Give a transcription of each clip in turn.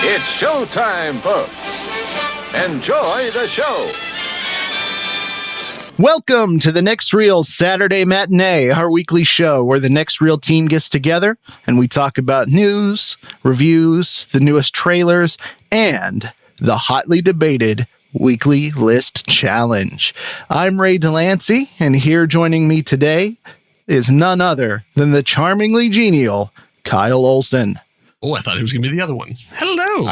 It's showtime, folks. Enjoy the show. Welcome to the Next Reel Saturday Matinée, our weekly show where the Next Reel team gets together and we talk about news, reviews, the newest trailers, and the hotly debated Weekly List Challenge. I'm Ray DeLancey, and here joining me today is none other than the charmingly genial Kyle Olson. Oh, I thought it was going to be the other one. Hello.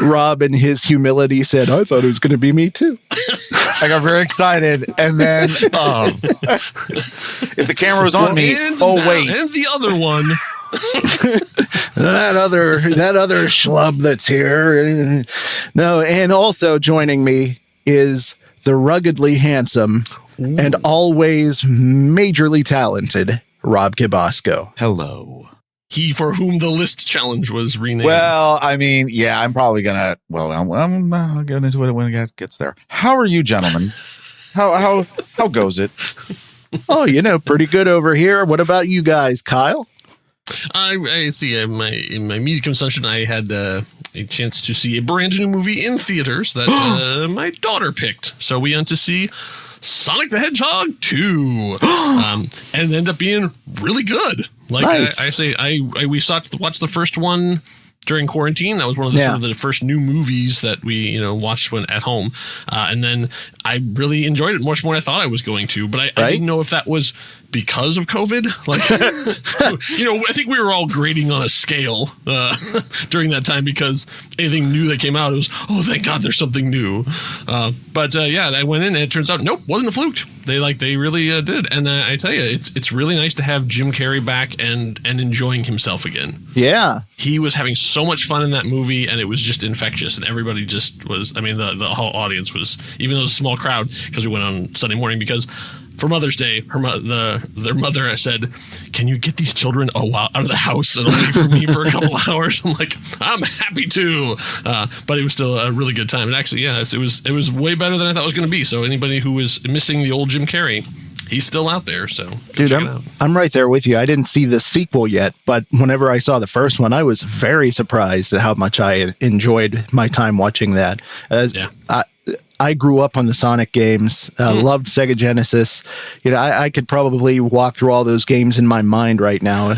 Rob, in his humility, said, I thought it was going to be me too. I got very excited, and then if the camera was on me, and the other one. that other schlub that's here. No, and also joining me is the ruggedly handsome and always majorly talented Rob Kubasko. Hello. He for whom the list challenge was renamed. Well, I mean, yeah, I'm probably gonna. Well, I'll get into it when it gets there. How are you, gentlemen? How goes it? Oh, pretty good over here. What about you guys, Kyle? I see. In my media consumption, I had a chance to see a brand new movie in theaters that my daughter picked. So we went to see Sonic the Hedgehog 2, and it ended up being really good. Like nice. We watched the first one during quarantine. That was one of the sort of the first new movies that we watched when at home, and then I really enjoyed it much more than I thought I was going to. But I didn't know if that was because of COVID. Like, I think we were all grading on a scale during that time because anything new that came out, it was, oh, thank God there's something new. But I went in and it turns out, nope, wasn't a fluke. They really did. And I tell you, it's really nice to have Jim Carrey back and enjoying himself again. Yeah. He was having so much fun in that movie and it was just infectious and everybody just was, I mean, the whole audience was, even though it was a small crowd, because we went on Sunday morning, because for Mother's Day, their mother said, "Can you get these children out of the house and only for me for a couple hours?" I'm like, "I'm happy to," but it was still a really good time. And actually, it was way better than I thought it was going to be. So anybody who was missing the old Jim Carrey, he's still out there. So dude, I'm right there with you. I didn't see the sequel yet, but whenever I saw the first one, I was very surprised at how much I enjoyed my time watching that. I grew up on the Sonic games, loved Sega Genesis. I could probably walk through all those games in my mind right now.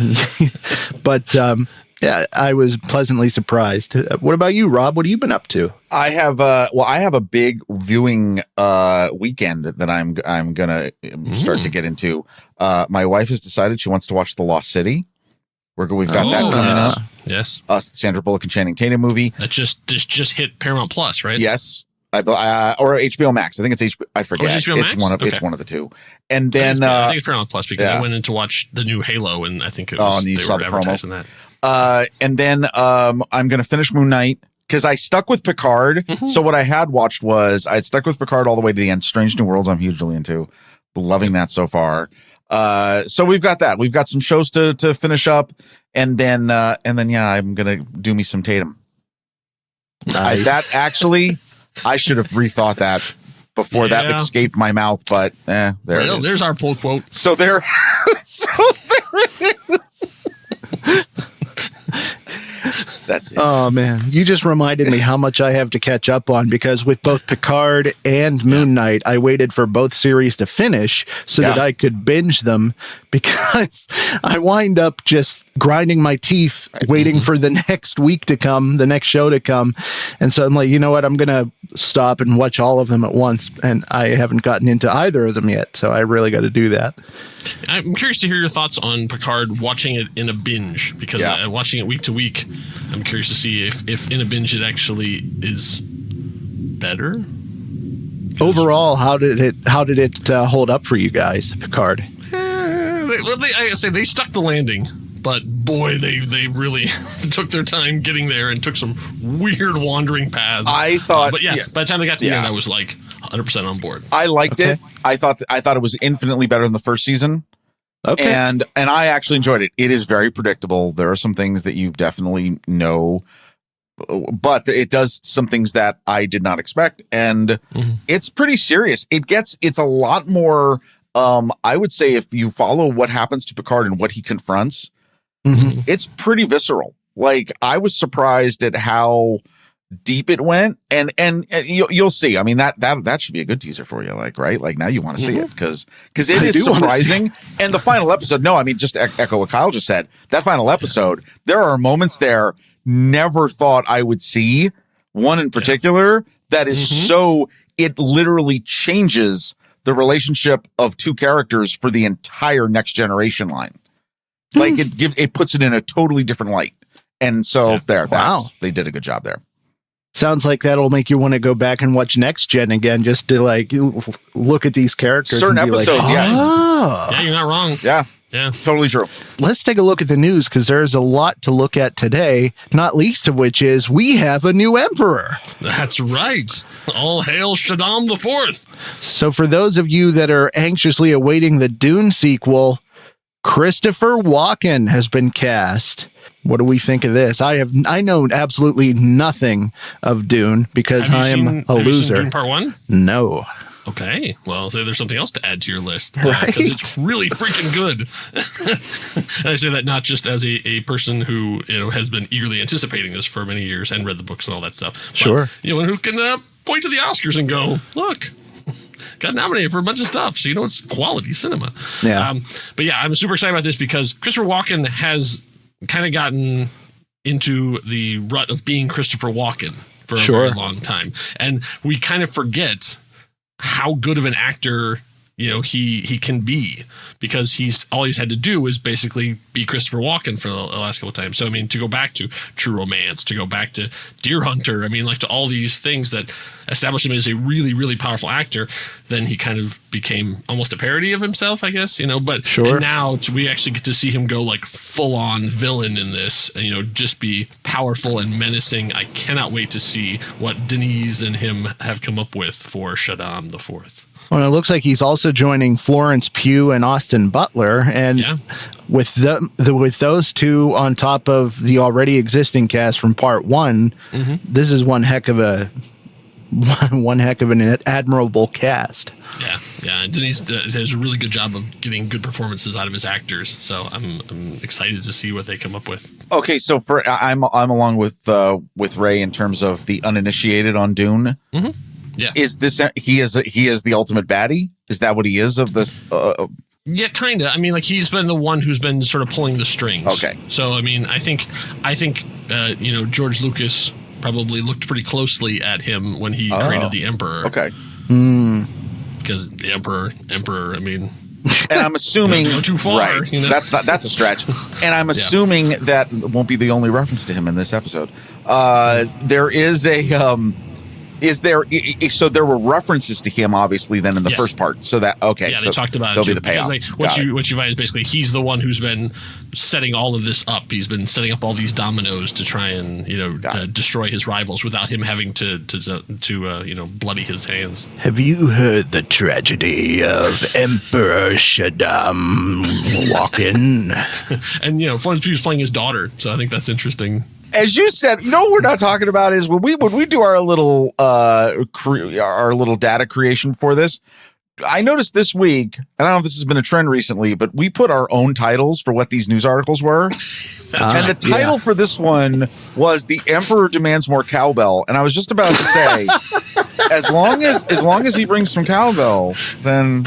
But I was pleasantly surprised. What about you, Rob? What have you been up to? I have a big viewing weekend that I'm gonna start to get into. My wife has decided she wants to watch The Lost City. We've got that coming up. Yes, Sandra Bullock and Channing Tatum movie that just hit Paramount Plus, right? Yes. Or HBO Max. I think it's HBO. I forget. It's HBO Max? It's one of the two. And then I think it's Paramount Plus because I went in to watch the new Halo, and I think it was and you saw were the advertising promo. That. And then I'm going to finish Moon Knight because I stuck with Picard. So what I had watched was I had stuck with Picard all the way to the end. Strange New Worlds, I'm hugely into. Loving that so far. So we've got that. We've got some shows to finish up, and then I'm going to do me some Tatum. Nice. I should have rethought that before that escaped my mouth, but it is. There's our pull quote. So there it is. That's it. Oh, man. You just reminded me how much I have to catch up on because with both Picard and Moon Knight, I waited for both series to finish so that I could binge them because I wind up just grinding my teeth waiting for the next week to come, the next show to come. And so I'm like, you know what? I'm going to stop and watch all of them at once. And I haven't gotten into either of them yet. So I really got to do that. I'm curious to hear your thoughts on Picard watching it in a binge because watching it week to week, I'm curious to see if in a binge it actually is better. Overall, how did it hold up for you guys, Picard? They stuck the landing, but boy, they really took their time getting there and took some weird wandering paths. I thought, by the time they got to the end, I was like 100% on board. I liked it. I thought it was infinitely better than the first season. Okay. And I actually enjoyed it. It is very predictable. There are some things that you definitely know, but it does some things that I did not expect. And it's pretty serious. It's a lot more, I would say if you follow what happens to Picard and what he confronts, it's pretty visceral. Like, I was surprised at how deep it went, and you'll see. I mean, that should be a good teaser for you, like, right? Like, now you want to see it because it is surprising. And the final episode, no, I mean, just to echo what Kyle just said, that final episode, there are moments there never thought I would see. One in particular that is so, it literally changes the relationship of two characters for the entire Next Generation line. Like, it puts it in a totally different light. And so they did a good job there. Sounds like that'll make you want to go back and watch Next Gen again, just to like look at these characters. Certain episodes, like, yes. Yeah, you're not wrong. Yeah. Yeah. Totally true. Let's take a look at the news, because there's a lot to look at today, not least of which is we have a new emperor. That's right. All hail Shaddam the Fourth. So for those of you that are anxiously awaiting the Dune sequel, Christopher Walken has been cast. What do we think of this? I know absolutely nothing of Dune because I am a loser. Have you seen Dune Part 1? No. Okay, well, so there's something else to add to your list. Right. Because it's really freaking good. And I say that not just as a person who has been eagerly anticipating this for many years and read the books and all that stuff. But, sure. Who can point to the Oscars and go, look, got nominated for a bunch of stuff. So, it's quality cinema. Yeah. But yeah, I'm super excited about this because Christopher Walken has kind of gotten into the rut of being Christopher Walken for a very long time. And we kind of forget how good of an actor he can be, because all he's had to do is basically be Christopher Walken for the last couple of times. So I mean, to go back to True Romance, to go back to Deer Hunter, I mean, like, to all these things that established him as a really, really powerful actor, then he kind of became almost a parody of himself, I guess, but and now we actually get to see him go like full on villain in this, and just be powerful and menacing. I cannot wait to see what Denise and him have come up with for Shaddam the Fourth. Well, it looks like he's also joining Florence Pugh and Austin Butler, and with those two on top of the already existing cast from Part 1, this is one heck of an admirable cast. Yeah, and Denise does a really good job of getting good performances out of his actors. So I'm excited to see what they come up with. Okay, so I'm along with Ray in terms of the uninitiated on Dune. Mm-hmm. Yeah. Is this he is the ultimate baddie? Is that what he is of this? Yeah, kind of. I mean, like, he's been the one who's been sort of pulling the strings. Okay. So I mean, I think George Lucas probably looked pretty closely at him when he created the Emperor. Okay. Because the Emperor. I mean. And I'm assuming go too far, right. That's a stretch. And I'm assuming that won't be the only reference to him in this episode. There is a. So there were references to him, obviously, then in the first part. So that they talked about there'll be the payoff. Like, what you find is basically he's the one who's been setting all of this up. He's been setting up all these dominoes to try and destroy his rivals without him having to bloody his hands. Have you heard the tragedy of Emperor Shaddam Walken? And Florence Pugh's playing his daughter, so I think that's interesting. As you said, what we're not talking about is when we do our little data creation for this. I noticed this week, and I don't know if this has been a trend recently, but we put our own titles for what these news articles were. And the title for this one was "The Emperor Demands More Cowbell," and I was just about to say, as long as he brings some cowbell, then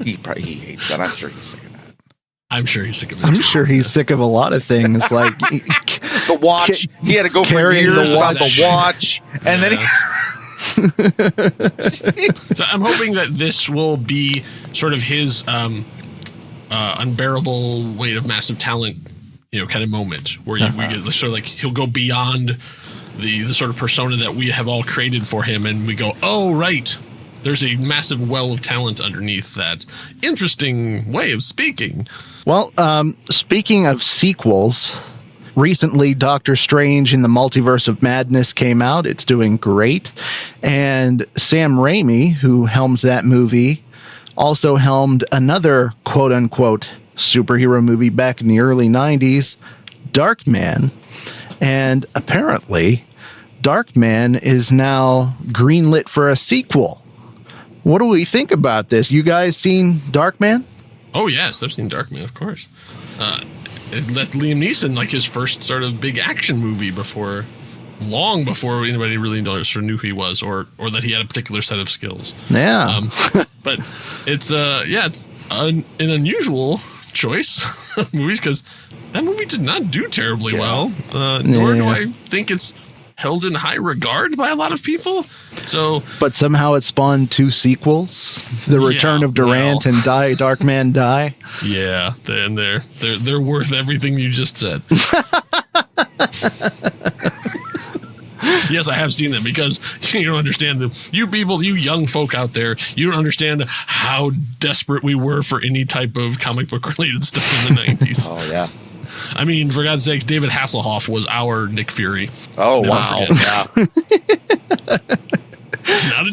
he hates that. I'm sure he's sick of that. I'm sure he's sick of it. I'm sure he's sick of a lot of things, like the watch. He had to go for years about the watch, and then So I'm hoping that this will be sort of his unbearable weight of massive talent, kind of moment where we get sort of like he'll go beyond the sort of persona that we have all created for him, and we go, oh right, there's a massive well of talent underneath that interesting way of speaking. Well, speaking of sequels, recently Doctor Strange in the Multiverse of Madness came out. It's doing great. And Sam Raimi, who helmed that movie, also helmed another quote-unquote superhero movie back in the early 90s, Darkman. And apparently, Darkman is now greenlit for a sequel. What do we think about this? You guys seen Darkman? Oh, yes. I've seen Darkman, of course. let Liam Neeson, like his first sort of big action movie long before anybody really sort of knew who he was or that he had a particular set of skills. Yeah. But it's an unusual choice of movies because that movie did not do terribly well. Nor do I think it's held in high regard by a lot of people. So, but somehow it spawned 2 sequels: The Return of Durant and Dark Man Die. Yeah, and they're worth everything you just said. Yes, I have seen them because you don't understand you people, you young folk out there, you don't understand how desperate we were for any type of comic book related stuff in the 90s. Oh, yeah. I mean, for God's sakes, David Hasselhoff was our Nick Fury. Oh, wow. Yeah.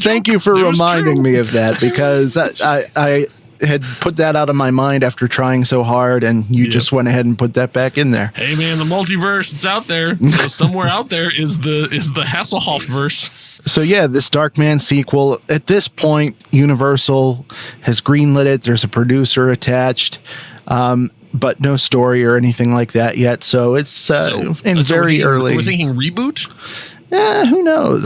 Thank you for reminding me of that, because I had put that out of my mind after trying so hard, and you just went ahead and put that back in there. Hey man, the multiverse, it's out there. So somewhere out there is the Hasselhoff verse. So yeah, this Darkman sequel, at this point, Universal has greenlit it. There's a producer attached, but no story or anything like that yet. So it's very early. We're thinking reboot? Who knows?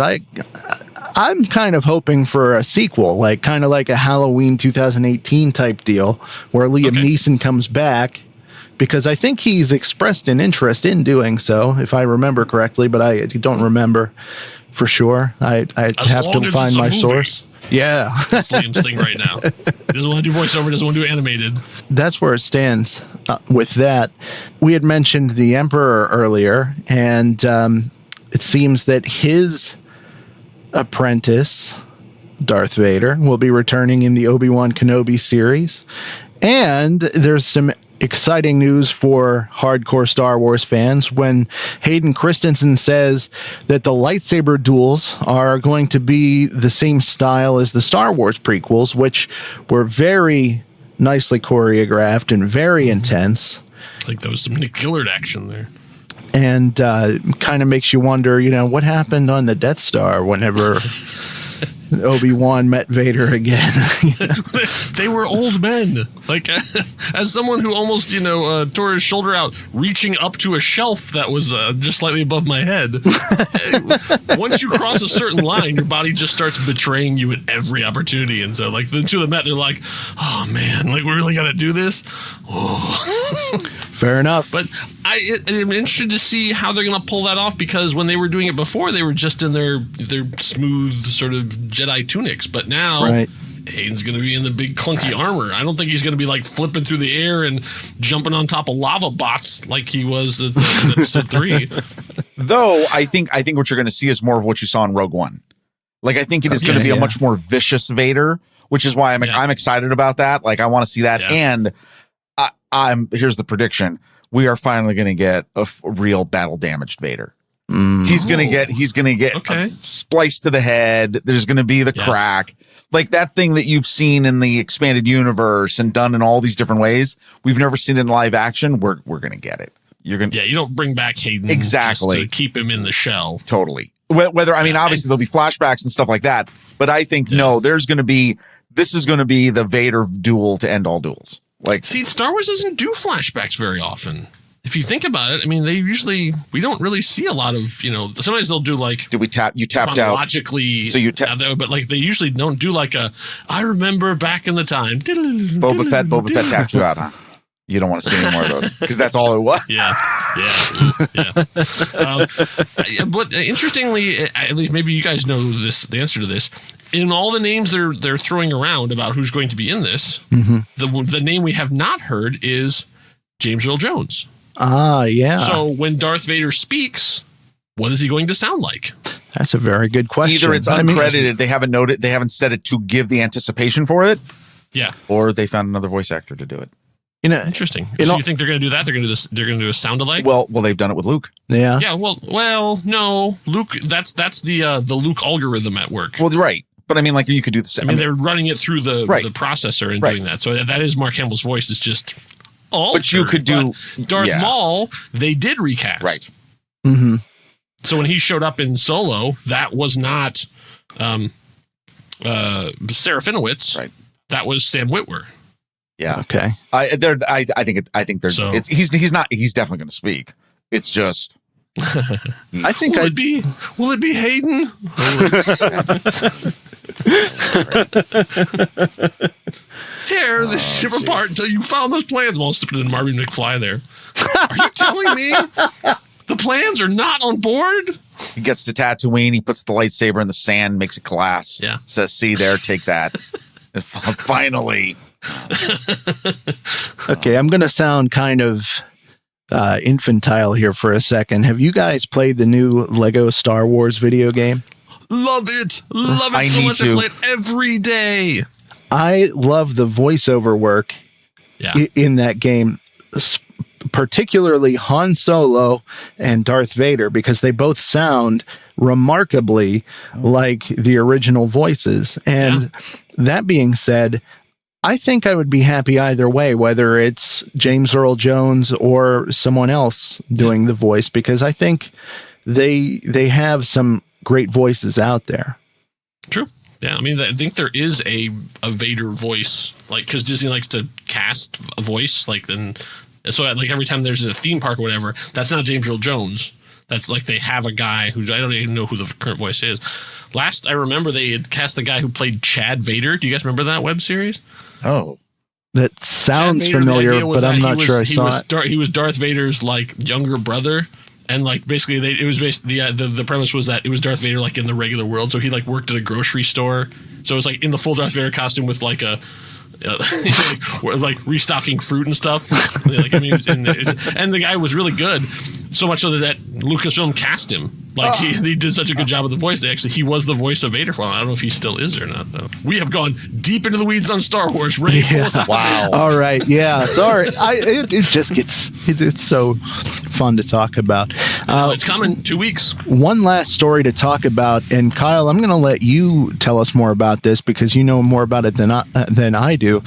I'm kind of hoping for a sequel, kind of like a Halloween 2018 type deal, where Liam Neeson comes back, because I think he's expressed an interest in doing so, if I remember correctly, but I don't remember for sure. I have to find my source. Yeah. That's Liam's thing right now. He doesn't want to do voiceover, doesn't want to do animated. That's where it stands with that. We had mentioned the Emperor earlier, and it seems that his apprentice, Darth Vader, will be returning in the Obi-Wan Kenobi series. And there's some exciting news for hardcore Star Wars fans when Hayden Christensen says that the lightsaber duels are going to be the same style as the Star Wars prequels, which were very nicely choreographed and very intense. Like there was some Nick Gillard action there. And kind of makes you wonder, what happened on the Death Star whenever Obi-Wan met Vader again. They were old men. Like, as someone who almost, tore his shoulder out, reaching up to a shelf that was just slightly above my head. Once you cross a certain line, your body just starts betraying you at every opportunity. And so, the two of them met, they're like, oh man, we really got to do this? Oh. Fair enough. But I'm interested to see how they're going to pull that off, because when they were doing it before, they were just in their smooth sort of Jedi tunics. But now Hayden's going to be in the big clunky armor. I don't think he's going to be flipping through the air and jumping on top of lava bots like he was in episode 3. Though I think what you're going to see is more of what you saw in Rogue One. I think it is going to be a much more vicious Vader, which is why I'm excited about that. I want to see that. Yeah. And here's the prediction: we are finally going to get a real battle damaged Vader. He's going to get spliced to the head. There's going to be the crack, that thing that you've seen in the expanded universe and done in all these different ways. We've never seen it in live action. We're going to get it. You don't bring back Hayden exactly just to keep him in the shell. Totally. Obviously there'll be flashbacks and stuff like that, but I think this is going to be the Vader duel to end all duels. See, Star Wars doesn't do flashbacks very often. If you think about it, we don't really see a lot of, sometimes they'll do you tapped chronologically, out. So you but they usually don't do I remember back in the time. Boba Fett tapped you out, huh? You don't want to see any more of those because that's all it was. Yeah. But interestingly, at least maybe you guys know the answer to this. In all the names they're throwing around about who's going to be in this, the name we have not heard is James Earl Jones. Ah, yeah. So when Darth Vader speaks, what is he going to sound like? That's a very good question. Either it's uncredited, they haven't said it to give the anticipation for it. Yeah. Or they found another voice actor to do it. Interesting. So you think they're going to do that? They're going to do this. They're going to do a sound alike. Well, they've done it with Luke. Yeah. Yeah. Well, no, Luke. That's the Luke algorithm at work. Well, right. But you could do the same. They're running it through the processor and doing that. So that is Mark Hamill's voice. Is just altered. But you could do Darth Maul. They did recast. Right. Mm-hmm. So when he showed up in Solo, that was not Serafinowicz. Right. That was Sam Witwer. Yeah. Okay. I think there's. So- He's definitely going to speak. It's just. I think Will it be Hayden? Tear this ship apart until you found those plans. Well, slipping in Marvin McFly there. Are you telling me the plans are not on board? He gets to Tatooine. He puts the lightsaber in the sand, makes it glass. Yeah. Says, "See there, take that." Finally. Okay, I'm going to sound kind of infantile here for a second. Have you guys played the new Lego Star Wars video game? Love it. Love it I so need much. to. I play it every day. I love the voiceover work in that game, particularly Han Solo and Darth Vader, because they both sound remarkably like the original voices. And that being said, I think I would be happy either way, whether it's James Earl Jones or someone else doing the voice, because I think they have some great voices out there. True. Yeah, I mean, I think there is a Vader voice, like, because Disney likes to cast a voice, like, then, so like every time there's a theme park or whatever, that's not James Earl Jones. That's like they have a guy who I don't even know who the current voice is. Last I remember, they had cast the guy who played Chad Vader. Do you guys remember that web series? Oh, that sounds Vader, familiar, but I'm not sure I saw it. He was Darth Vader's like younger brother. And like basically, the premise was that it was Darth Vader like in the regular world. So he like worked at a grocery store. So it was like in the full Darth Vader costume with like a like restocking fruit and stuff. Like, I mean, and the guy was really good. So much so that Lucasfilm cast him. Like he did such a good job with the voice. He was the voice of Vader for a while. I don't know if he still is or not though. We have gone deep into the weeds on Star Wars. Ray, wow. All right. Yeah. Sorry. It just gets, it's so fun to talk about. It's coming 2 weeks. One last story to talk about. And Kyle, I'm going to let you tell us more about this because you know more about it than I do.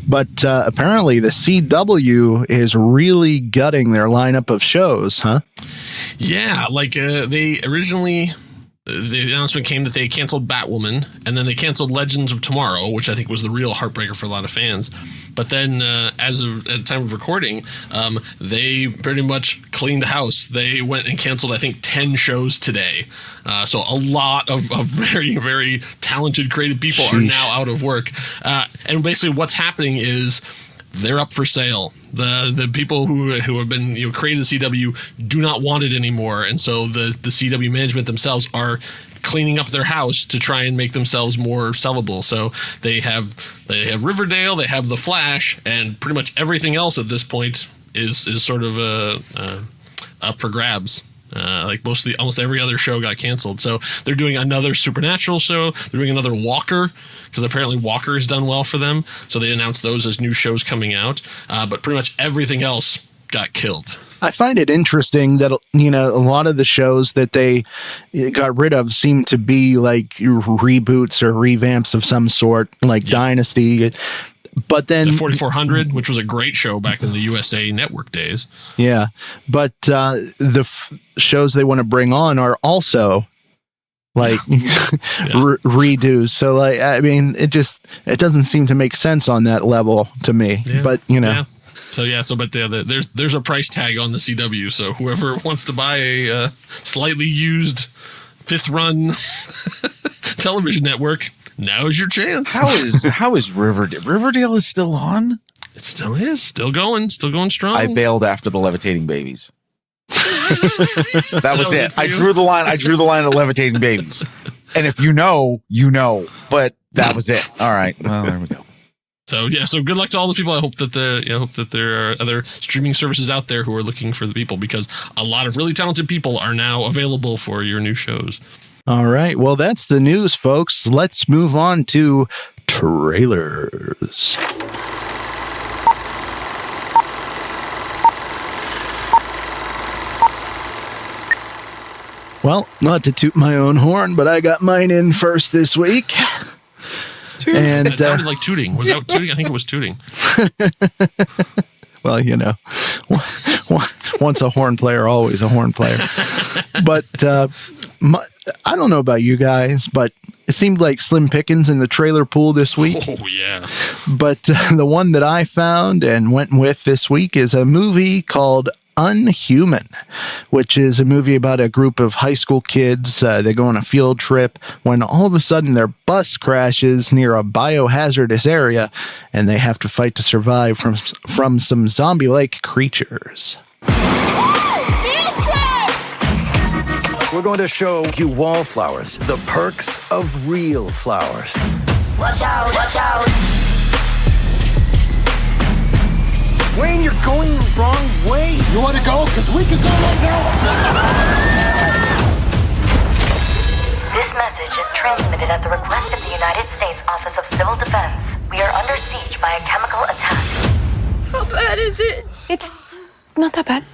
But apparently the CW is really gutting their lineup of shows, huh? Yeah, like they originally, the announcement came that they canceled Batwoman, and then they canceled Legends of Tomorrow, which I think was the real heartbreaker for a lot of fans. But then, at the time of recording, they pretty much cleaned house. They went and canceled, I think, 10 shows today. So a lot of very, very talented, creative people are now out of work. And basically what's happening is they're up for sale. The people who have been created the CW do not want it anymore, and so the CW management themselves are cleaning up their house to try and make themselves more sellable. So they have Riverdale, they have The Flash, and pretty much everything else at this point is sort of up for grabs. Like almost every other show got canceled. So they're doing another Supernatural show. They're doing another Walker because apparently Walker has done well for them. So they announced those as new shows coming out. But pretty much everything else got killed. I find it interesting that, a lot of the shows that they got rid of seem to be like reboots or revamps of some sort, like Dynasty. But then 4400, which was a great show back in the USA Network days. Yeah. But the shows they want to bring on are also like redos. So like, I mean, it doesn't seem to make sense on that level to me, but Yeah. But there's a price tag on the CW. So whoever wants to buy a slightly used fifth run television network, now's your chance. How is Riverdale? Riverdale is still on? It still is. Still going strong. I bailed after the levitating babies. That was it. I drew the line at levitating babies. And if you know, but that was it. All right. Well, there we go. So good luck to all the people. I hope that there are other streaming services out there who are looking for the people, because a lot of really talented people are now available for your new shows. All right. Well, that's the news, folks. Let's move on to trailers. Well, not to toot my own horn, but I got mine in first this week. And that sounded like tooting. Was that tooting? I think it was tooting. Well, once a horn player, always a horn player. But I don't know about you guys, but it seemed like slim pickings in the trailer pool this week. Oh, yeah. But the one that I found and went with this week is a movie called Unhuman, which is a movie about a group of high school kids. They go on a field trip when all of a sudden their bus crashes near a biohazardous area, and they have to fight to survive from some zombie-like creatures. We're going to show you wallflowers, the perks of real flowers. Watch out, watch out. Wayne, you're going the wrong way. You want to go? Because we can go right now. This message is transmitted at the request of the United States Office of Civil Defense. We are under siege by a chemical attack. How bad is it? It's not that bad.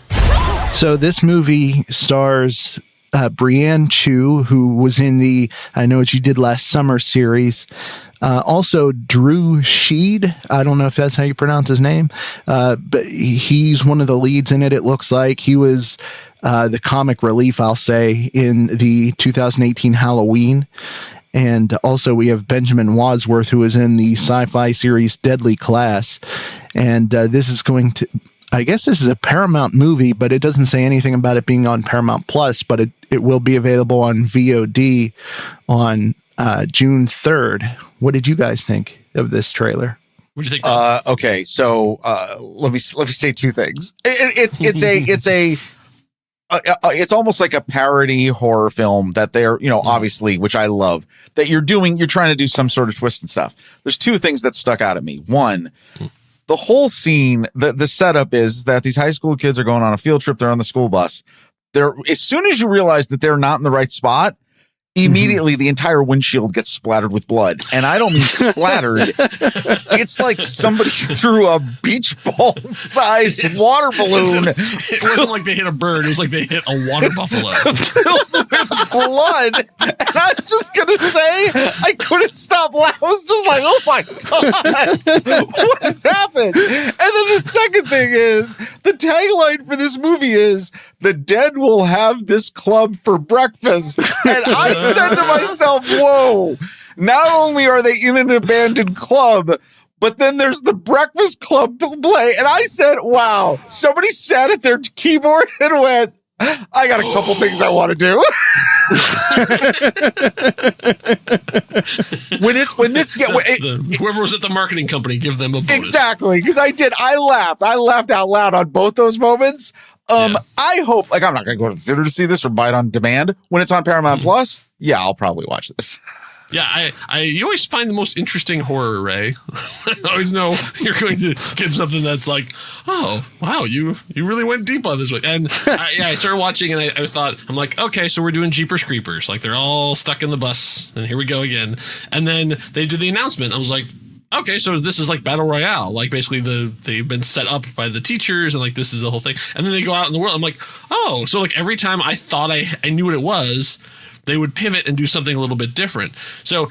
So this movie stars Brianne Chu, who was in the I Know What You Did Last Summer series. Also, Drew Sheed. I don't know if that's how you pronounce his name, but he's one of the leads in it. It looks like he was the comic relief, I'll say, in the 2018 Halloween. And also we have Benjamin Wadsworth, who is in the sci-fi series Deadly Class. And this is going to, I guess this is a Paramount movie, but it doesn't say anything about it being on Paramount Plus, but it will be available on VOD on June 3rd. What did you guys think of this trailer? What do you think? Okay, so let me say two things. It's almost like a parody horror film that they're, obviously, which I love, that you're trying to do some sort of twist and stuff. There's two things that stuck out at me. One, the whole scene, the setup is that these high school kids are going on a field trip. They're on the school bus. As soon as you realize that they're not in the right spot, immediately the entire windshield gets splattered with blood. And I don't mean splattered. It's like somebody threw a beach ball sized water balloon. It wasn't like they hit a bird. It was like they hit a water buffalo. Filled with blood. And I'm just going to say, I couldn't stop laughing. I was just like, oh my God, what has happened? And then the second thing is, the tagline for this movie is, the dead will have this club for breakfast. And I said to myself, whoa, not only are they in an abandoned club, but then there's the breakfast club to play. And I said, wow, somebody sat at their keyboard and went, I got a couple things I want to do. Whoever was at the marketing company, give them a bonus. Exactly, because I did. I laughed out loud on both those moments. I hope, I'm not going to go to the theater to see this or buy it on demand. When it's on Paramount Plus, yeah, I'll probably watch this. Yeah, you always find the most interesting horror, Ray. I always know you're going to get something that's like, oh, wow, you really went deep on this one. And I started watching and I thought, I'm like, okay, so we're doing Jeepers Creepers. Like they're all stuck in the bus and here we go again. And then they did the announcement. I was like, okay, so this is like Battle Royale. Like basically they've been set up by the teachers and like this is the whole thing. And then they go out in the world. I'm like, oh, so like every time I thought I knew what it was, they would pivot and do something a little bit different. So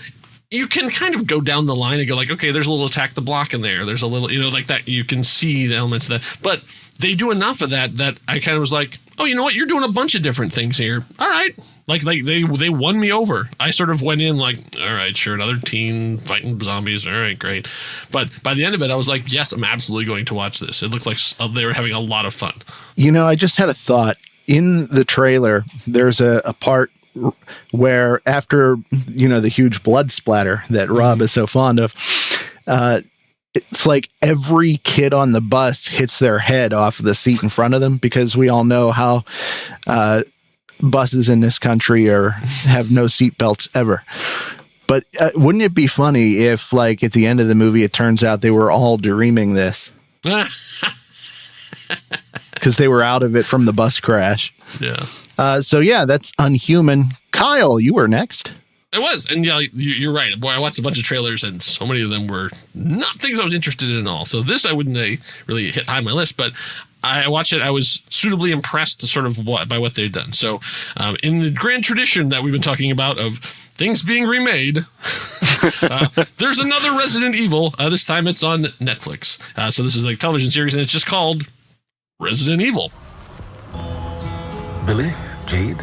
you can kind of go down the line and go like, okay, there's a little attack the block in there. There's a little, like that. You can see the elements of that. But they do enough of that I kind of was like, oh, you know what? You're doing a bunch of different things here. All right. Like they won me over. I sort of went in like, all right, sure, another teen fighting zombies. All right, great. But by the end of it, I was like, yes, I'm absolutely going to watch this. It looked like they were having a lot of fun. I just had a thought. In the trailer, there's a part where after, the huge blood splatter that Rob is so fond of, it's like every kid on the bus hits their head off of the seat in front of them, because we all know how buses in this country have no seat belts ever. But wouldn't it be funny if, like, at the end of the movie, it turns out they were all dreaming this? Because they were out of it from the bus crash. Yeah. So yeah, that's Unhuman. Kyle, you were next. It was, and yeah, you're right. Boy, I watched a bunch of trailers, and so many of them were not things I was interested in at all. So this I wouldn't really hit high on my list, but I watched it. I was suitably impressed by what they've done. So in the grand tradition that we've been talking about of things being remade, there's another Resident Evil. This time it's on Netflix. So this is like a television series, and it's just called Resident Evil. Billy, Jade,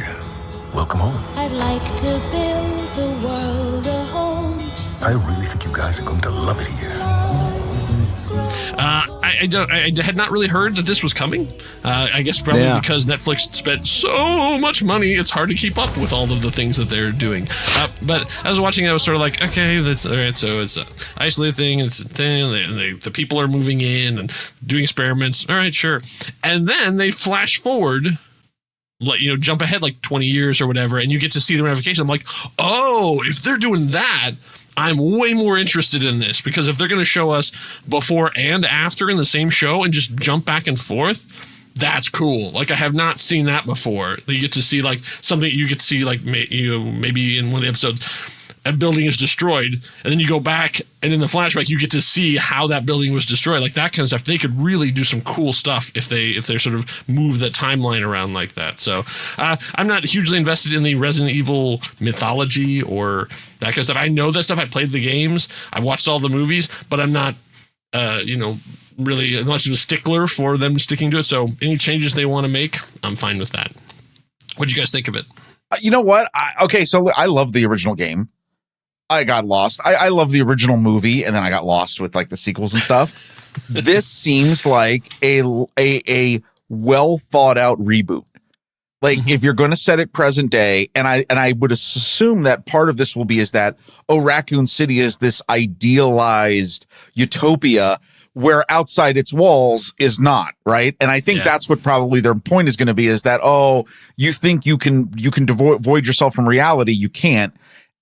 welcome home. I'd like to build the world a home. I really think you guys are going to love it here. I had not really heard that this was coming. I guess probably because Netflix spent so much money, it's hard to keep up with all of the things that they're doing. But as I was watching it, I was sort of like, okay, that's all right. So it's an isolated thing. It's a thing. The people are moving in and doing experiments. All right, sure. And then they flash forward, like, jump ahead like 20 years or whatever, and you get to see the ramifications. I'm like, oh, if they're doing that, I'm way more interested in this, because if they're going to show us before and after in the same show and just jump back and forth, that's cool. Like, I have not seen that before. You get to see like something, you get to see like maybe in one of the episodes, a building is destroyed, and then you go back and in the flashback you get to see how that building was destroyed, like that kind of stuff. They could really do some cool stuff if they sort of move the timeline around like that. So I'm not hugely invested in the Resident Evil mythology or that kind of stuff. I know that stuff. I played the games, I watched all the movies, but I'm not really much of a stickler for them sticking to it. So any changes they want to make, I'm fine with that. What'd you guys think of it? You know what? So I love the original game. I got lost. I love the original movie, and then I got lost with like the sequels and stuff. This seems like a well thought out reboot. Like, if you're going to set it present day, and I would assume that part of this will be is that Raccoon City is this idealized utopia where outside its walls is not, right? And I think that's what probably their point is going to be, is that, you think you can void yourself from reality, you can't.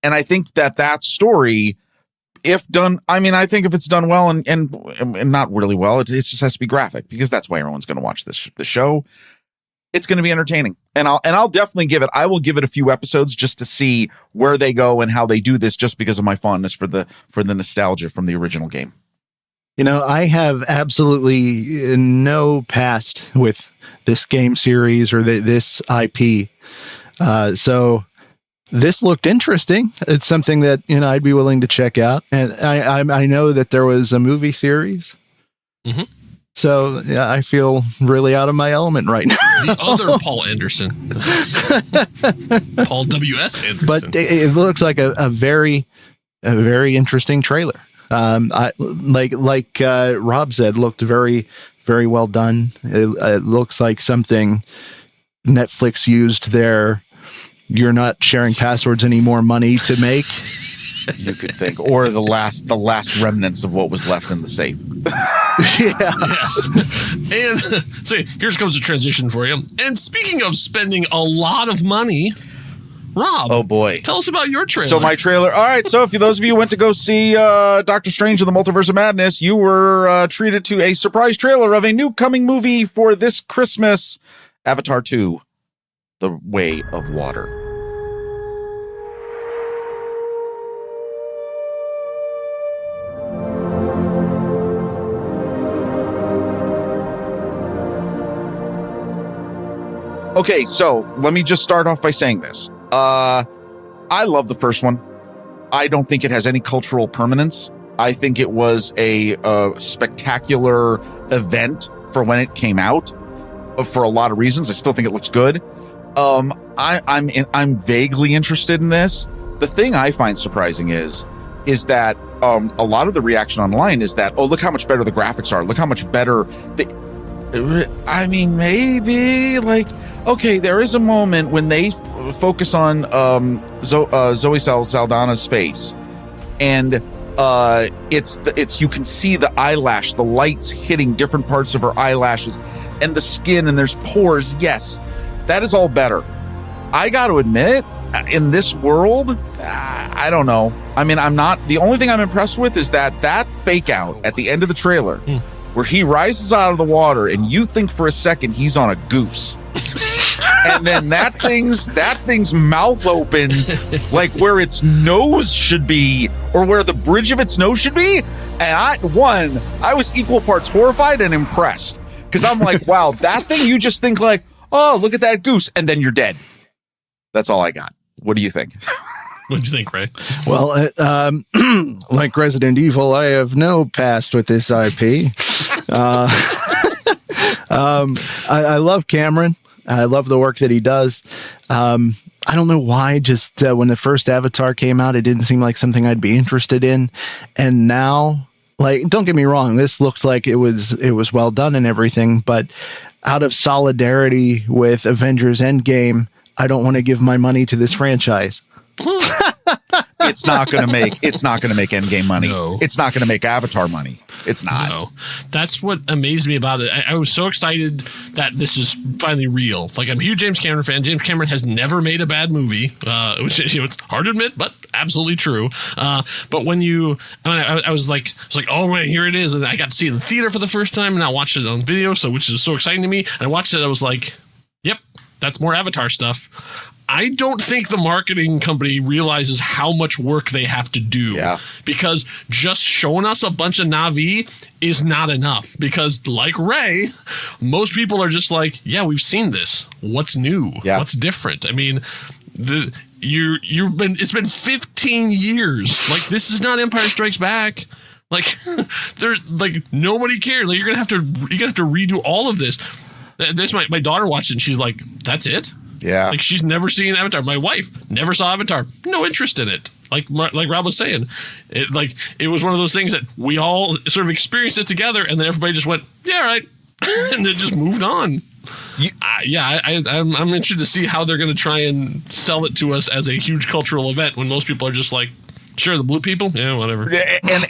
And I think that story, if done, I think if it's done well and not really well, it just has to be graphic, because that's why everyone's going to watch the show. It's going to be entertaining, and I'll definitely give it. I will give it a few episodes just to see where they go and how they do this, just because of my fondness for the nostalgia from the original game. I have absolutely no past with this game series or this IP, so. This looked interesting. It's something that, I'd be willing to check out. And I know that there was a movie series. Mm-hmm. So yeah, I feel really out of my element right now. The other Paul Anderson. Paul W.S. Anderson. But it looks like a very interesting trailer. Like Rob said, looked very, very well done. It looks like something Netflix used their "you're not sharing passwords anymore" money to make. You could think, or the last remnants of what was left in the safe. Yeah. Yes. And so here comes a transition for you. And speaking of spending a lot of money, Rob. Oh boy. Tell us about your trailer. So my trailer. All right. So if those of you who went to go see Doctor Strange in the Multiverse of Madness, you were treated to a surprise trailer of a new coming movie for this Christmas, Avatar 2. The Way of Water. Okay, so let me just start off by saying this. I love the first one. I don't think it has any cultural permanence. I think it was a spectacular event for when it came out, for a lot of reasons. I still think it looks good. I'm vaguely interested in this. The thing I find surprising is that a lot of the reaction online is that, look how much better the graphics are. Look how much better maybe like, okay, there is a moment when they focus on Zoe Saldana's face, and it's you can see the eyelash, the lights hitting different parts of her eyelashes, and the skin, and there's pores. Yes. That is all better. I got to admit, in this world, I don't know. I'm not. The only thing I'm impressed with is that fake out at the end of the trailer, where he rises out of the water, and you think for a second he's on a goose, and then that thing's mouth opens like where its nose should be, or where the bridge of its nose should be. And I was equal parts horrified and impressed, because I'm like, wow, that thing, you just think like, oh, look at that goose, and then you're dead. That's all I got. What do you think? What do you think, Ray? Well, like Resident Evil, I have no past with this IP. I love Cameron. I love the work that he does. I don't know why. Just when the first Avatar came out, it didn't seem like something I'd be interested in, and now, like, don't get me wrong, this looked like it was well done and everything, but out of solidarity with Avengers Endgame, I don't want to give my money to this franchise. It's not going to make Endgame money. No. It's not going to make Avatar money. It's not. No. That's what amazed me about it. I was so excited that this is finally real. Like, I'm a huge James Cameron fan. James Cameron has never made a bad movie, which, it's hard to admit, but absolutely true. But when I was like, oh, right, here it is. And I got to see it in the theater for the first time, and I watched it on video, which is so exciting to me. And I watched it, I was like, yep, that's more Avatar stuff. I don't think the marketing company realizes how much work they have to do, because just showing us a bunch of Na'vi is not enough, because like Ray, most people are just like, yeah, we've seen this. What's new? Yeah. What's different? I mean, it's been 15 years. Like, this is not Empire Strikes Back. Like, there's like nobody cares. Like, you're gonna have to redo all of this. My daughter watched it and she's like, that's it? Yeah. Like, she's never seen Avatar. My wife never saw Avatar. No interest in it. Like Rob was saying, it was one of those things that we all sort of experienced it together, and then everybody just went, yeah, right, and then just moved on. I'm interested to see how they're going to try and sell it to us as a huge cultural event when most people are just like, sure, the blue people, yeah, whatever.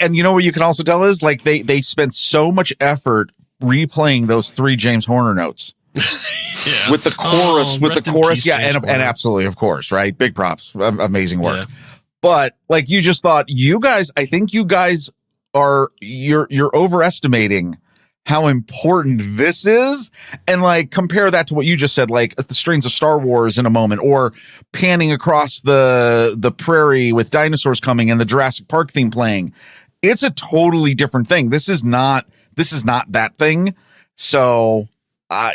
And you know what you can also tell is, like, they spent so much effort replaying those 3 James Horner notes. Yeah. With the chorus, yeah, and absolutely, of course, right? Big props, amazing work. Yeah. But like, you just thought, I think you guys you're overestimating how important this is, and like, compare that to what you just said, like the strings of Star Wars in a moment, or panning across the prairie with dinosaurs coming and the Jurassic Park theme playing. It's a totally different thing. This is not that thing. So.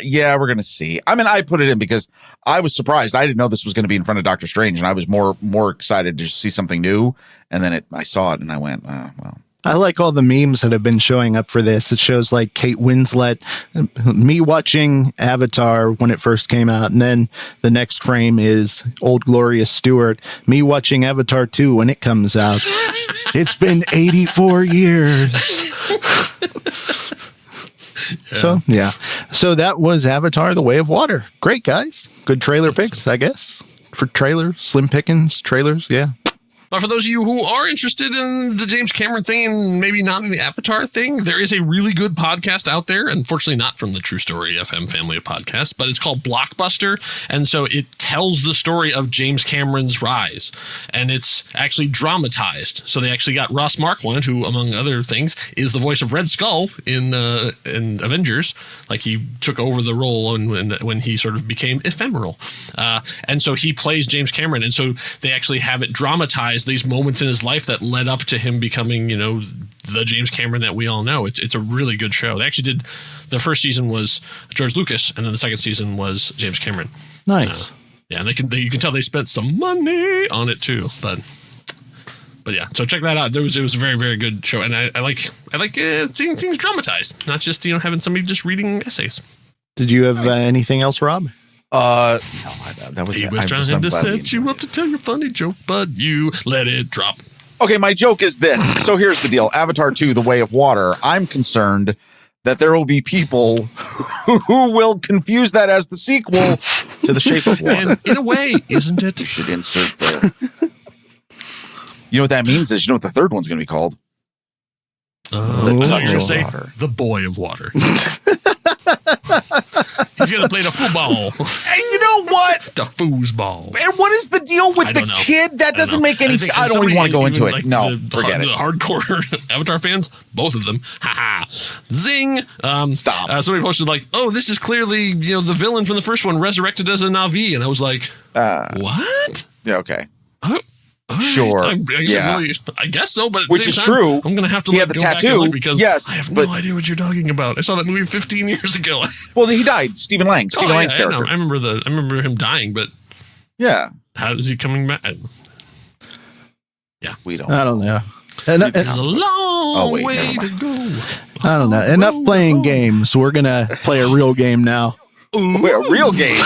Yeah, we're going to see. I mean, I put it in because I was surprised. I didn't know this was going to be in front of Doctor Strange, and I was more excited to see something new. And then I saw it and I went, well. I like all the memes that have been showing up for this. It shows like Kate Winslet, me watching Avatar when it first came out, and then the next frame is Old Gloria Stewart, me watching Avatar 2 when it comes out. It's been 84 years. Yeah. So that was Avatar: The Way of Water. Great, guys. Good trailer picks, I guess. For trailers, slim pickings, trailers, yeah. But for those of you who are interested in the James Cameron thing and maybe not in the Avatar thing, there is a really good podcast out there. Unfortunately, not from the True Story FM family of podcasts, but it's called Blockbuster. And so it tells the story of James Cameron's rise. And it's actually dramatized. So they actually got Ross Marquand, who, among other things, is the voice of Red Skull in Avengers. Like, he took over the role when he sort of became ephemeral. And so he plays James Cameron. And so they actually have it dramatized, these moments in his life that led up to him becoming, the James Cameron that we all know. It's a really good show. They actually did, the first season was George Lucas, and then the second season was James Cameron. Nice. Yeah, and you can tell they spent some money on it too. But yeah, so check that out. It was a very, very good show, and I like seeing things dramatized, not just having somebody just reading essays. Did you have anything else, Rob? No, that was. He was trying to set you up to tell your funny joke, but you let it drop. Okay, my joke is this. So here's the deal: Avatar 2: The Way of Water. I'm concerned that there will be people who will confuse that as the sequel to The Shape of Water. And in a way, isn't it? You should insert the. You know what that means is, you know what the third one's going to be called? You're going to say The Boy of Water. He's going to play the football. And you know what? The foosball. And what is the deal with the kid? That doesn't make any sense. I don't even want to go into it. Like no, forget it. The hardcore Avatar fans, both of them. Ha ha. Zing. Stop. Somebody posted like, oh, this is clearly, the villain from the first one resurrected as a Na'vi. And I was like, what? Yeah, okay. Sure. Yeah. I guess so, but which is true. I'm going to have to the tattoo because I have no idea what you're talking about. I saw that movie 15 years ago. Well, he died. Stephen Lang's character. I remember him dying, but yeah. How is he coming back? Yeah, we don't. I don't know. There's a long way to go. I don't know. Enough playing games. We're gonna play a real game now. Ooh, a real game.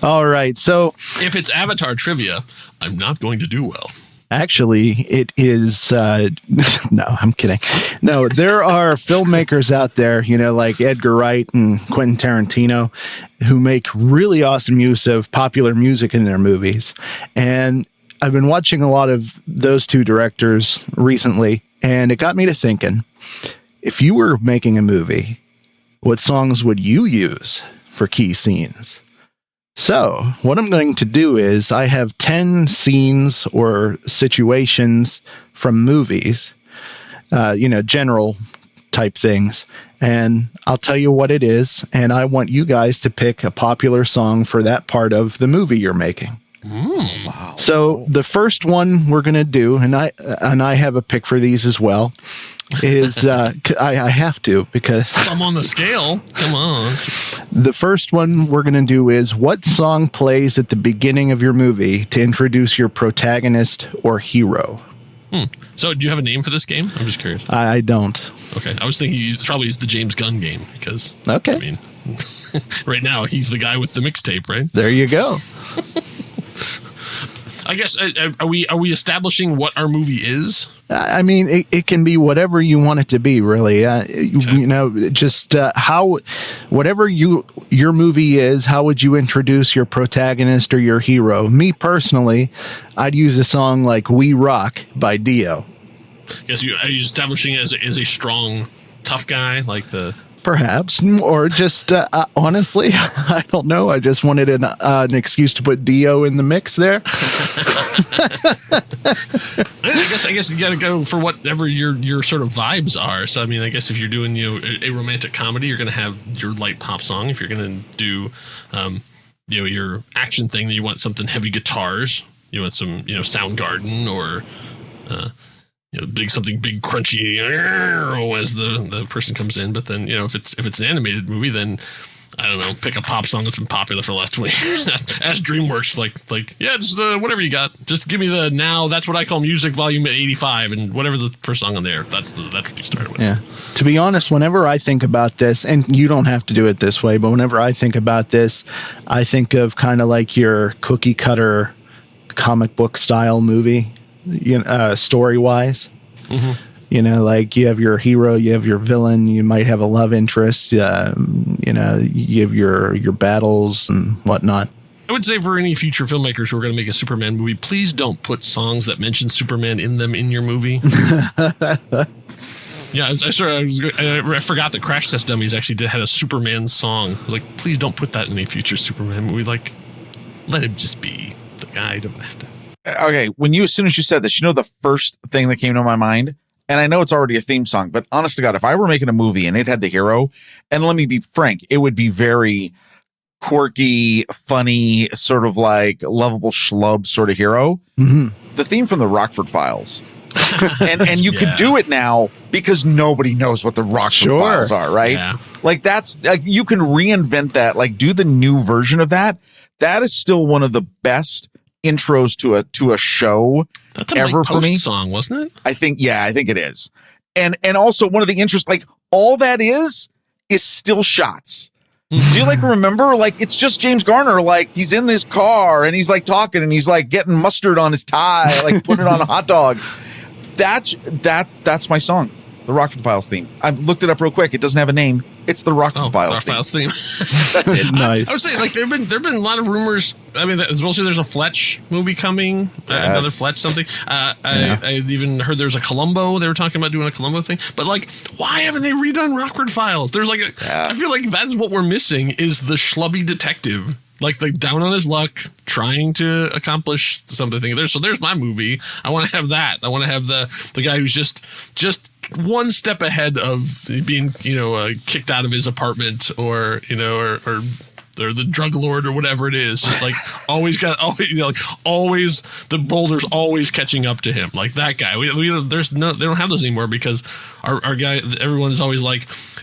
All right. So if it's Avatar trivia, I'm not going to do well. Actually, it is. No, I'm kidding. No, there are filmmakers out there, like Edgar Wright and Quentin Tarantino, who make really awesome use of popular music in their movies. And I've been watching a lot of those two directors recently, and it got me to thinking, if you were making a movie, what songs would you use for key scenes? So what I'm going to do is I have 10 scenes or situations from movies, general type things. And I'll tell you what it is. And I want you guys to pick a popular song for that part of the movie you're making. Wow. So the first one we're going to do, and I have a pick for these as well, is I have to because I'm on the scale. Come on. The first one we're going to do is what song plays at the beginning of your movie to introduce your protagonist or hero? So do you have a name for this game? I'm just curious. I don't. Okay. I was thinking you probably use the James Gunn game because okay. I mean, right now he's the guy with the mixtape, right? There you go. I guess are we establishing what our movie is? I mean, it can be whatever you want it to be, really. Just how, whatever your movie is, how would you introduce your protagonist or your hero? Me personally, I'd use a song like "We Rock" by Dio. Yes, are you establishing as a strong, tough guy like the. Perhaps, or just honestly, I don't know. I just wanted an excuse to put Dio in the mix there. I guess you got to go for whatever your sort of vibes are. So I mean, I guess if you're doing a romantic comedy, you're going to have your light pop song. If you're going to do your action thing, you want something heavy guitars. You want some Soundgarden or. Something big crunchy as the person comes in. But then if it's an animated movie, then I don't know, pick a pop song that's been popular for the last 20 years. Ask DreamWorks just whatever you got. Just give me the now. That's what I call music volume 85 and whatever the first song on there. That's what you started with. Yeah. To be honest, whenever I think about this, and you don't have to do it this way, but whenever I think about this, I think of kind of like your cookie cutter comic book style movie. Story wise, like you have your hero, you have your villain, you might have a love interest, you have your battles and whatnot. I would say for any future filmmakers who are going to make a Superman movie, please don't put songs that mention Superman in them in your movie. Yeah, I forgot that Crash Test Dummies actually had a Superman song. I was like, please don't put that in a future Superman movie. Like, let him just be the guy. Don't have to. Okay, as soon as you said this, the first thing that came to my mind, and I know it's already a theme song, but honest to God, if I were making a movie and it had the hero, and let me be frank, it would be very quirky, funny, sort of like lovable schlub sort of hero. Mm-hmm. The theme from the Rockford Files. and you could do it now because nobody knows what the Rockford Files are, right? Yeah. Like that's like you can reinvent that, like do the new version of that. That is still one of the best intros to a show ever for me. Song, wasn't it? I think it is. And also one of the interests, like all that is still shots. Do you remember? It's just James Garner, he's in this car and he's talking and he's getting mustard on his tie, putting it on a hot dog. That's my song. The Rockford Files theme. I looked it up real quick. It doesn't have a name. It's the Rockford Files theme. That's it. Nice. I would say there've been a lot of rumors. I mean, especially there's a Fletch movie coming. Yes. Another Fletch something. I even heard there's a Columbo. They were talking about doing a Columbo thing. But why haven't they redone Rockford Files? There's I feel like that's what we're missing is the schlubby detective. Down on his luck, trying to accomplish something. There's my movie. I want to have that. I want to have the guy who's just one step ahead of being, kicked out of his apartment or the drug lord or whatever it is. Just always the boulder's always catching up to him. Like that guy. They don't have those anymore because our guy, everyone is always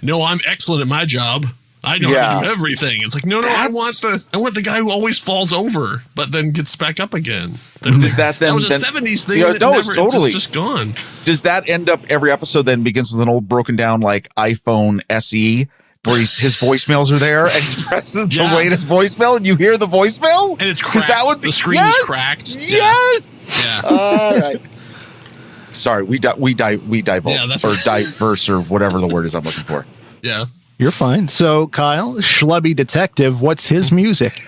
no, I'm excellent at my job. I know how to do everything. It's no, I want the guy who always falls over, but then gets back up again. Does that then? That was a 70s thing. It's totally just gone. Does that end up every episode then begins with an old broken down iPhone SE where his voicemails are there, and he presses the latest voicemail, and you hear the voicemail, and it's cracked. That would be, the screen is cracked. Yes. Yeah. All right. Sorry, we divulge or diverse or whatever the word is I'm looking for. Yeah. You're fine. So, Kyle, Schlubby Detective, what's his music?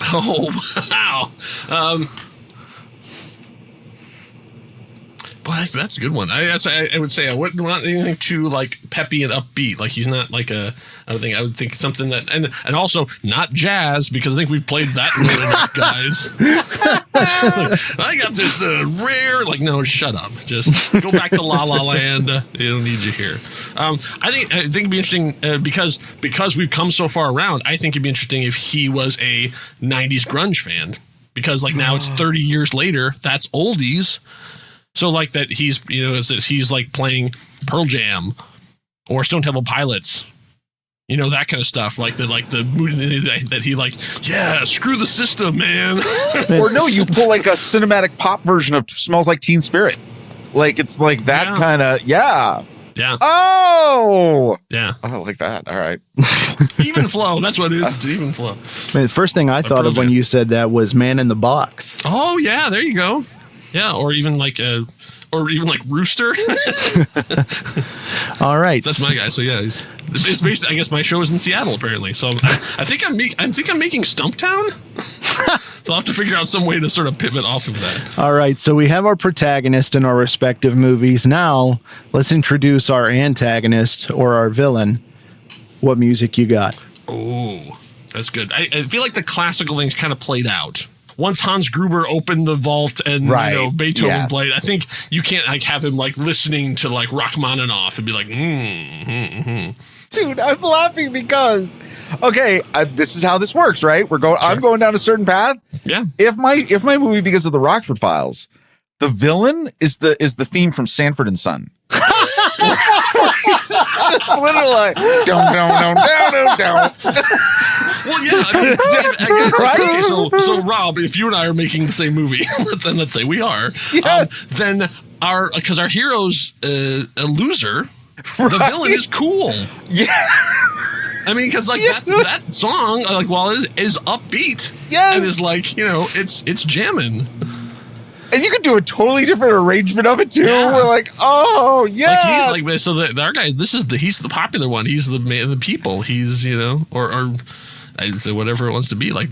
Oh, wow. Well, that's a good one. I would say I wouldn't want anything too like peppy and upbeat. Like he's not like I would think something that and also not jazz, because I think we've played that enough, guys. I got this rare. Like, no, shut up. Just go back to La La Land. They don't need you here. I think it'd be interesting because we've come so far around. I think it'd be interesting if he was a '90s grunge fan, because like now it's 30 years later. That's oldies. So like that he's like playing Pearl Jam or Stone Temple Pilots, that kind of stuff. Like the mood that he like, yeah, screw the system, man. Or no, you pull like a cinematic pop version of Smells Like Teen Spirit. Like it's like that kind of Yeah. Oh. Yeah. I like that. All right. Even flow. That's what it is. It's even flow. Man, the first thing I thought of when you said that was Man in the Box. Oh yeah, there you go. Yeah, or even like Rooster. All right, that's my guy. So yeah, it's based. I guess my show is in Seattle apparently. So I think I'm making Stumptown. So I'll have to figure out some way to sort of pivot off of that. All right, so we have our protagonist in our respective movies. Now let's introduce our antagonist or our villain. What music you got? Oh, that's good. I feel like the classical thing's kind of played out. Once Hans Gruber opened the vault and Beethoven played, I think you can't like have him like listening to like Rachmaninoff and be like, Dude, I'm laughing because this is how this works, right? I'm going down a certain path. Yeah. If my movie, because of the Rockford Files, the villain is the theme from Sanford and Son. It's just literally like down. Well, yeah. I mean, right? So Rob, if you and I are making the same movie, let's say we are, then because our hero's a loser, the villain is cool. Yeah. I mean, because like that song, like while it is upbeat, and is like it's jamming. And you could do a totally different arrangement of it too. Yeah. We're like, oh yeah. Like he's like so our guy. He's the popular one. He's the man of the people. He's or I'd say whatever it wants to be. Like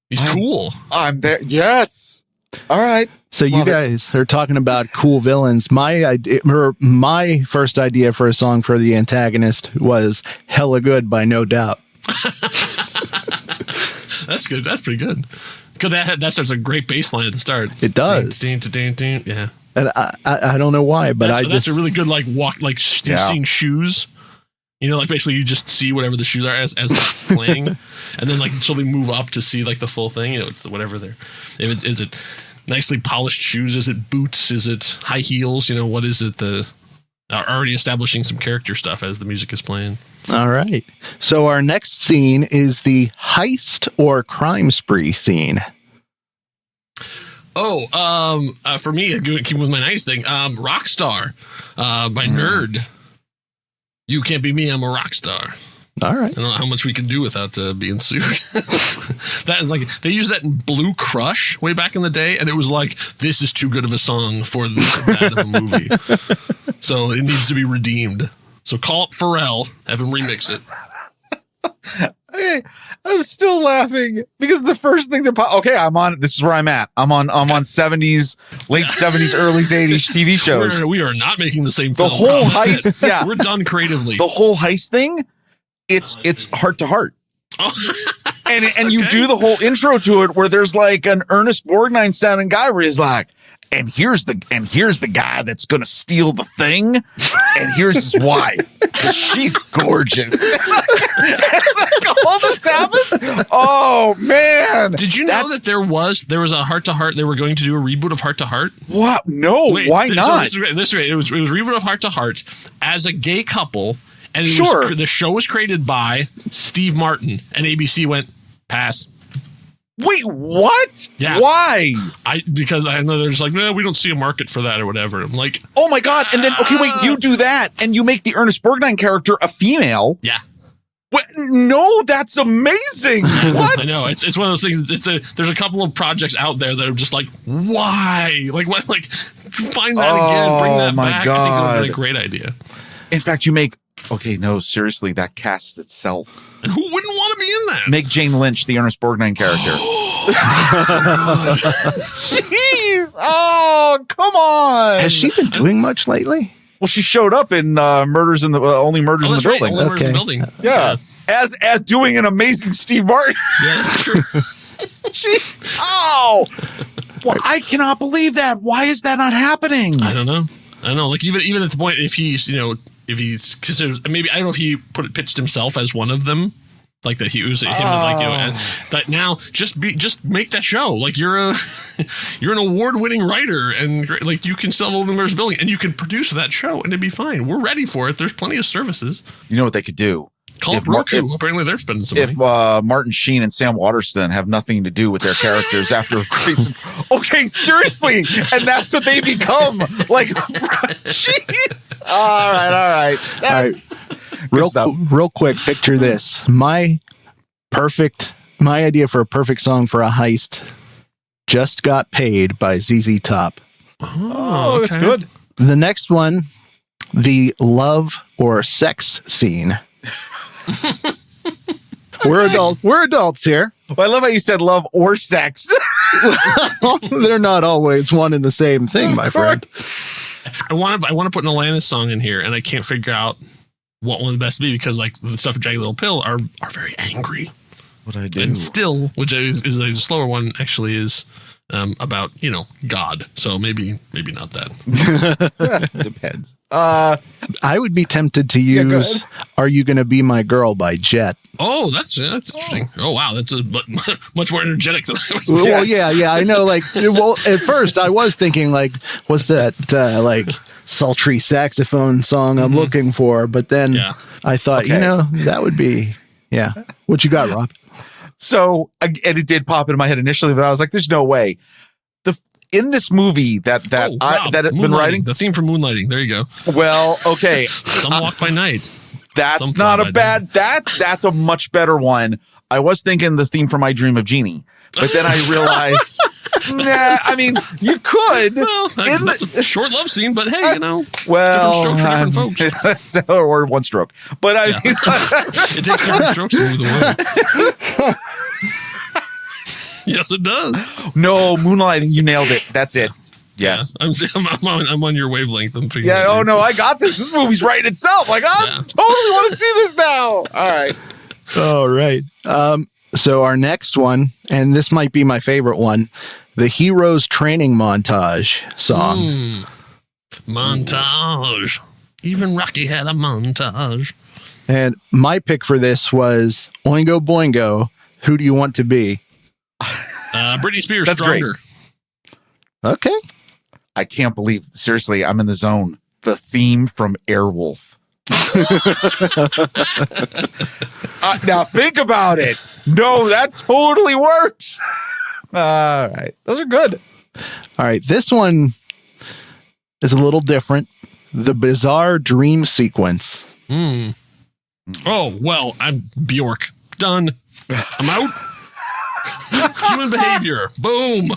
he's cool. I'm there. Yes. All right. So you guys are talking about cool villains. My first idea for a song for the antagonist was "Hella Good" by No Doubt. That's good. That's pretty good. Because that starts a great bass line at the start. It does. Yeah. And I don't know why, but that's a really good like walk, like seeing shoes. Like basically you just see whatever the shoes are as it's playing, and then like slowly move up to see like the full thing. It's whatever they're. Is it nicely polished shoes? Is it boots? Is it high heels? What is it? Already establishing some character stuff as the music is playing. All right. So our next scene is the heist or crime spree scene. Oh, for me, keeping with my nice thing, Rockstar by Nerd. You can't be me, I'm a rock star. All right. I don't know how much we can do without being sued. That is like, they used that in Blue Crush way back in the day, and it was like, this is too good of a song for this bad of a movie. So it needs to be redeemed. So call up Pharrell, have him remix it. Okay, I'm still laughing because the first thing this is where I'm at. I'm on 70s, late 70s, early 80s TV shows. We are not making the same film. The whole heist, yeah. We're done creatively. The whole heist thing, it's heart to heart. And you do the whole intro to it where there's like an Ernest Borgnine sounding guy where he's like, and here's the guy that's gonna steal the thing, and here's his wife, 'cause she's gorgeous. All this happens. Oh man! Did you know that there was a Heart to Heart? They were going to do a reboot of Heart to Heart. What? No, why not? So this is great. It was a reboot of Heart to Heart as a gay couple, and the show was created by Steve Martin, and ABC went pass. Wait, what? Yeah. Why? Because I know there's like, no, we don't see a market for that or whatever. I'm like, oh my God. And then, okay, wait, you do that and you make the Ernest Borgnine character a female. Yeah. What? No, that's amazing. What? I know. It's one of those things. There's a couple of projects out there that are just like, why? Like, what? Like, find that again, bring that back. God. I think it would be a great idea. In fact, you make, okay, no, seriously, that casts itself. And who wouldn't want to be in that? Make Jane Lynch the Ernest Borgnine character. Jeez. Oh, come on. Has she been doing much lately? Well, she showed up in Murders in the Only Murders in the Building. Only Murders in the Building. Yeah. As doing an amazing Steve Martin. Yeah, that's true. Jeez. Oh. Well, I cannot believe that. Why is that not happening? I don't know. Like even at the point if he's because maybe I don't know if he pitched himself as one of them. Like that he was him and that now just make that show. Like you're an award-winning writer and like you can sell Only Murders in the Building and you can produce that show and it'd be fine. We're ready for it. There's plenty of services. You know what they could do? Call up Roku. Apparently they're spending some money. If Martin Sheen and Sam Waterston have nothing to do with their characters after okay, seriously, and that's what they become. Like, jeez. All right. That's real quick. Picture this: my idea for a perfect song for a heist just got paid by ZZ Top. Oh, okay. That's good. The next one, the love or sex scene. We're adults here. Well, I love how you said love or sex. They're not always one and the same thing, my friend. I want to put an Alanis song in here, and I can't figure out what one the best to be because like the stuff of Jagged Little Pill are very angry. What I do, and Still, which is a slower one, actually is about God. So maybe not that. Depends. I would be tempted to use "Are You Gonna Be My Girl" by Jet. Oh, that's interesting. Oh wow, that's much more energetic than I was. Well, yeah, I know. Like, well, at first I was thinking like, what's that like sultry saxophone song I'm looking for? But then I thought, that would be What you got, Rob? So, and it did pop into my head initially, but I was like, "There's no way." In this movie that I've been writing, the theme for Moonlighting. There you go. Well, okay, Some Walk by Night. That's not a bad. That's a much better one. I was thinking the theme for My Dream of Jeannie, but then I realized, nah. I mean, you could. Well, that's a short love scene, but hey, well, different strokes for different folks, or one stroke. But I mean, it takes different strokes to move the word. Yes, it does. No, Moonlighting, you nailed it. That's it. Yes, yeah, I'm on your wavelength. I'm figuring. Yeah. Oh no, I got this. This movie's writing itself. Like I totally want to see this now. All right. So our next one, and this might be my favorite one, the Heroes Training Montage song. Montage. Even Rocky had a montage. And my pick for this was Oingo Boingo. Who do you want to be? Britney Spears. That's Stronger. Great. Okay. I can't believe, seriously, I'm in the zone. The theme from Airwolf. Now think about it. No, that totally works. All right. Those are good. All right. This one is a little different. The Bizarre Dream Sequence. Oh, well, I'm Bjork. Done. I'm out. Human behavior. Boom.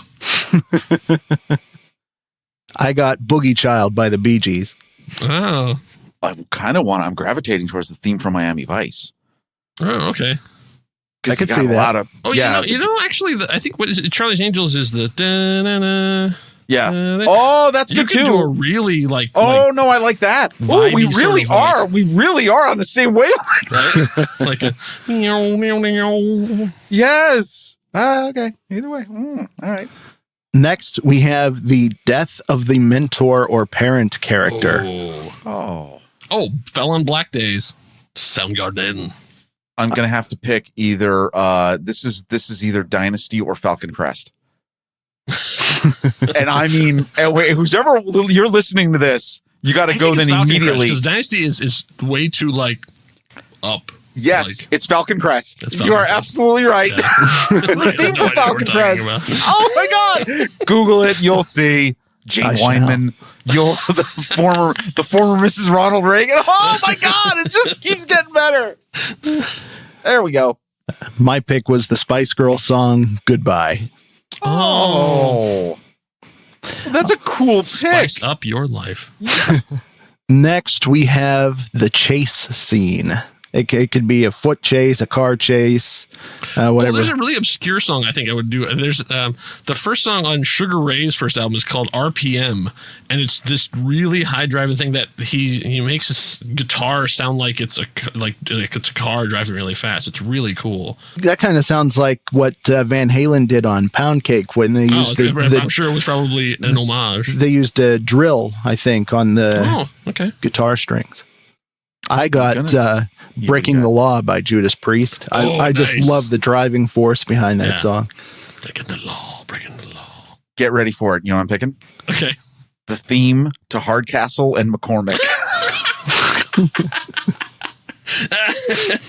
I got Boogie Child by the Bee Gees. Oh. I'm gravitating towards the theme from Miami Vice. Oh, okay. I could see that. Actually, I think what is it? Charlie's Angels is the da-na-na. Yeah. Oh, that's good too. You can do a really no, I like that. Oh, we really are. We really are on the same wavelength. Right? Like a meow, meow, meow. Yes. Okay. Either way. All right. Next, we have the death of the mentor or parent character. Oh, Fell on Black Days. Soundgarden. I'm gonna have to pick either. This is either Dynasty or Falcon Crest. And I mean, whoever you're listening to this, you got to go then immediately. Because Dynasty is way too like up. Yes, Like, it's Falcon Crest. That's Falcon You are Crest. absolutely right. Yeah. The theme for Falcon Crest. Oh my God! Google it. You'll see Jane Weinman. The former Mrs. Ronald Reagan. Oh my God! It just keeps getting better. There we go. My pick was the Spice Girl song "Goodbye." Oh, that's a cool pick. Spice up your life. Next, we have the chase scene. It could be a foot chase, a car chase, whatever. Well, there's a really obscure song I think I would do. There's the first song on Sugar Ray's first album is called RPM, and it's this really high driving thing that he makes his guitar sound like it's a car driving really fast. It's really cool. That kind of sounds like what Van Halen did on Pound Cake when they used I'm sure it was probably an homage. They used a drill, I think, on the guitar strings. I got Breaking the Law by Judas Priest. I just love the driving force behind that song. Breaking the law. Get ready for it. You know what I'm picking? Okay. The theme to Hardcastle and McCormick.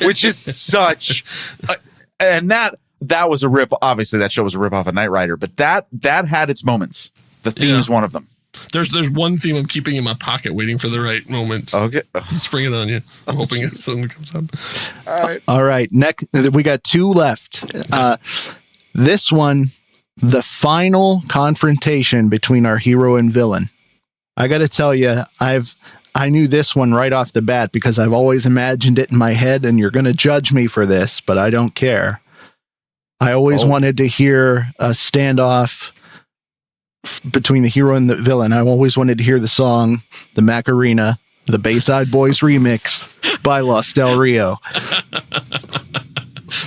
Which is such and that was a rip. Obviously that show was a rip off of Knight Rider, but that had its moments. The theme is one of them. There's one theme I'm keeping in my pocket waiting for the right moment. Okay. Spring it on you. I'm hoping something comes up. All right. Next, we got two left. This one, the final confrontation between our hero and villain. I got to tell you, I knew this one right off the bat because I've always imagined it in my head, and you're going to judge me for this, but I don't care. I always wanted to hear a standoff between the hero and the villain. I always wanted to hear the song, the Macarena, the Bayside Boys remix by Los Del Rio.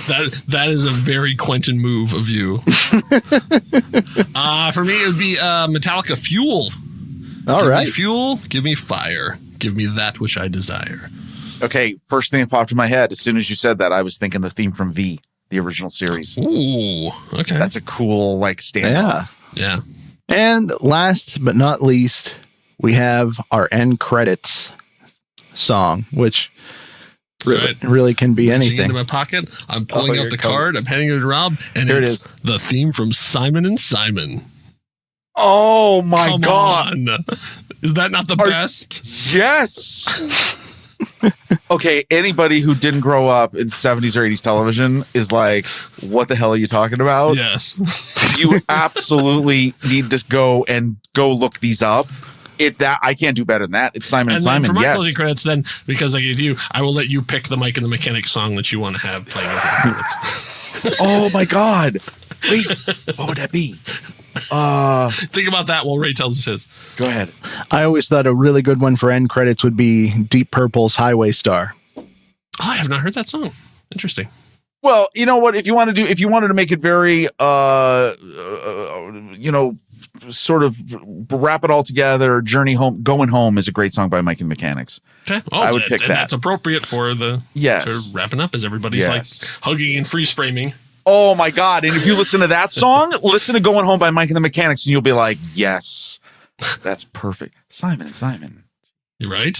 That is a very Quentin move of you. For me, it would be Metallica Fuel. All give right. Me fuel, give me fire, give me that which I desire. Okay, first thing that popped in my head as soon as you said that, I was thinking the theme from V, the original series. Ooh, okay. That's a cool standoff. Yeah. And last but not least, we have our end credits song, which really can be anything. Into my pocket, I'm pulling out the card, I'm handing it to Rob, and it's the theme from Simon and Simon. Oh my God. On. Is that not the best? Yes. Okay, anybody who didn't grow up in 70s or 80s television is like, what the hell are you talking about? Yes. You absolutely need to go look these up. I can't do better than that. It's Simon and Simon. For my closing credits, then, because I gave you, I will let you pick the Mike and the Mechanic song that you want to have playing. Oh my God. Wait, what would that be? Think about that while Ray tells us his. Go ahead. I always thought a really good one for end credits would be Deep Purple's Highway Star. Oh, I have not heard that song. Interesting. Well, you know what? If you wanted to make it very, sort of wrap it all together, Journey Home, Going Home is a great song by Mike and the Mechanics. Okay. Oh, I would pick that. That's appropriate for the wrapping up as everybody's like hugging and freeze framing. Oh my God. And if you listen to that song, listen to Going Home by Mike and the Mechanics, and you'll be like, yes, that's perfect. Simon and Simon. You're right.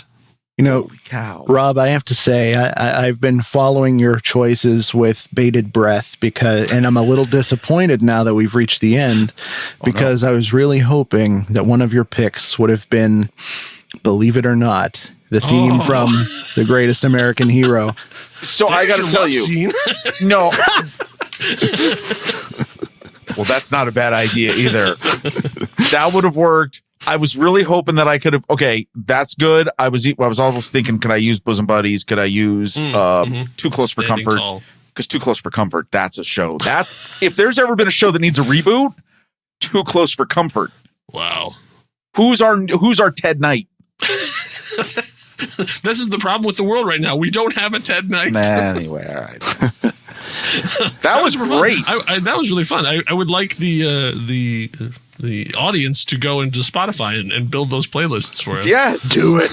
You know, holy cow. Rob, I have to say, I've been following your choices with bated breath and I'm a little disappointed now that we've reached the end because I was really hoping that one of your picks would have been, believe it or not, the theme from The Greatest American Hero. So I got to tell you, no. Well, that's not a bad idea either. That would have worked. I was really hoping that I could have. Okay, that's good. I was almost thinking, could I use Bosom Buddies? Could I use Too Close for Comfort? Because Too Close for Comfort, that's a show. That's if there's ever been a show that needs a reboot, Too Close for Comfort. Wow. Who's our Ted Knight? This is the problem with the world right now. We don't have a Ted Knight. Anyway, all right. That was great. That was really fun. I would like the audience to go into Spotify and build those playlists for us. Yes. Do it.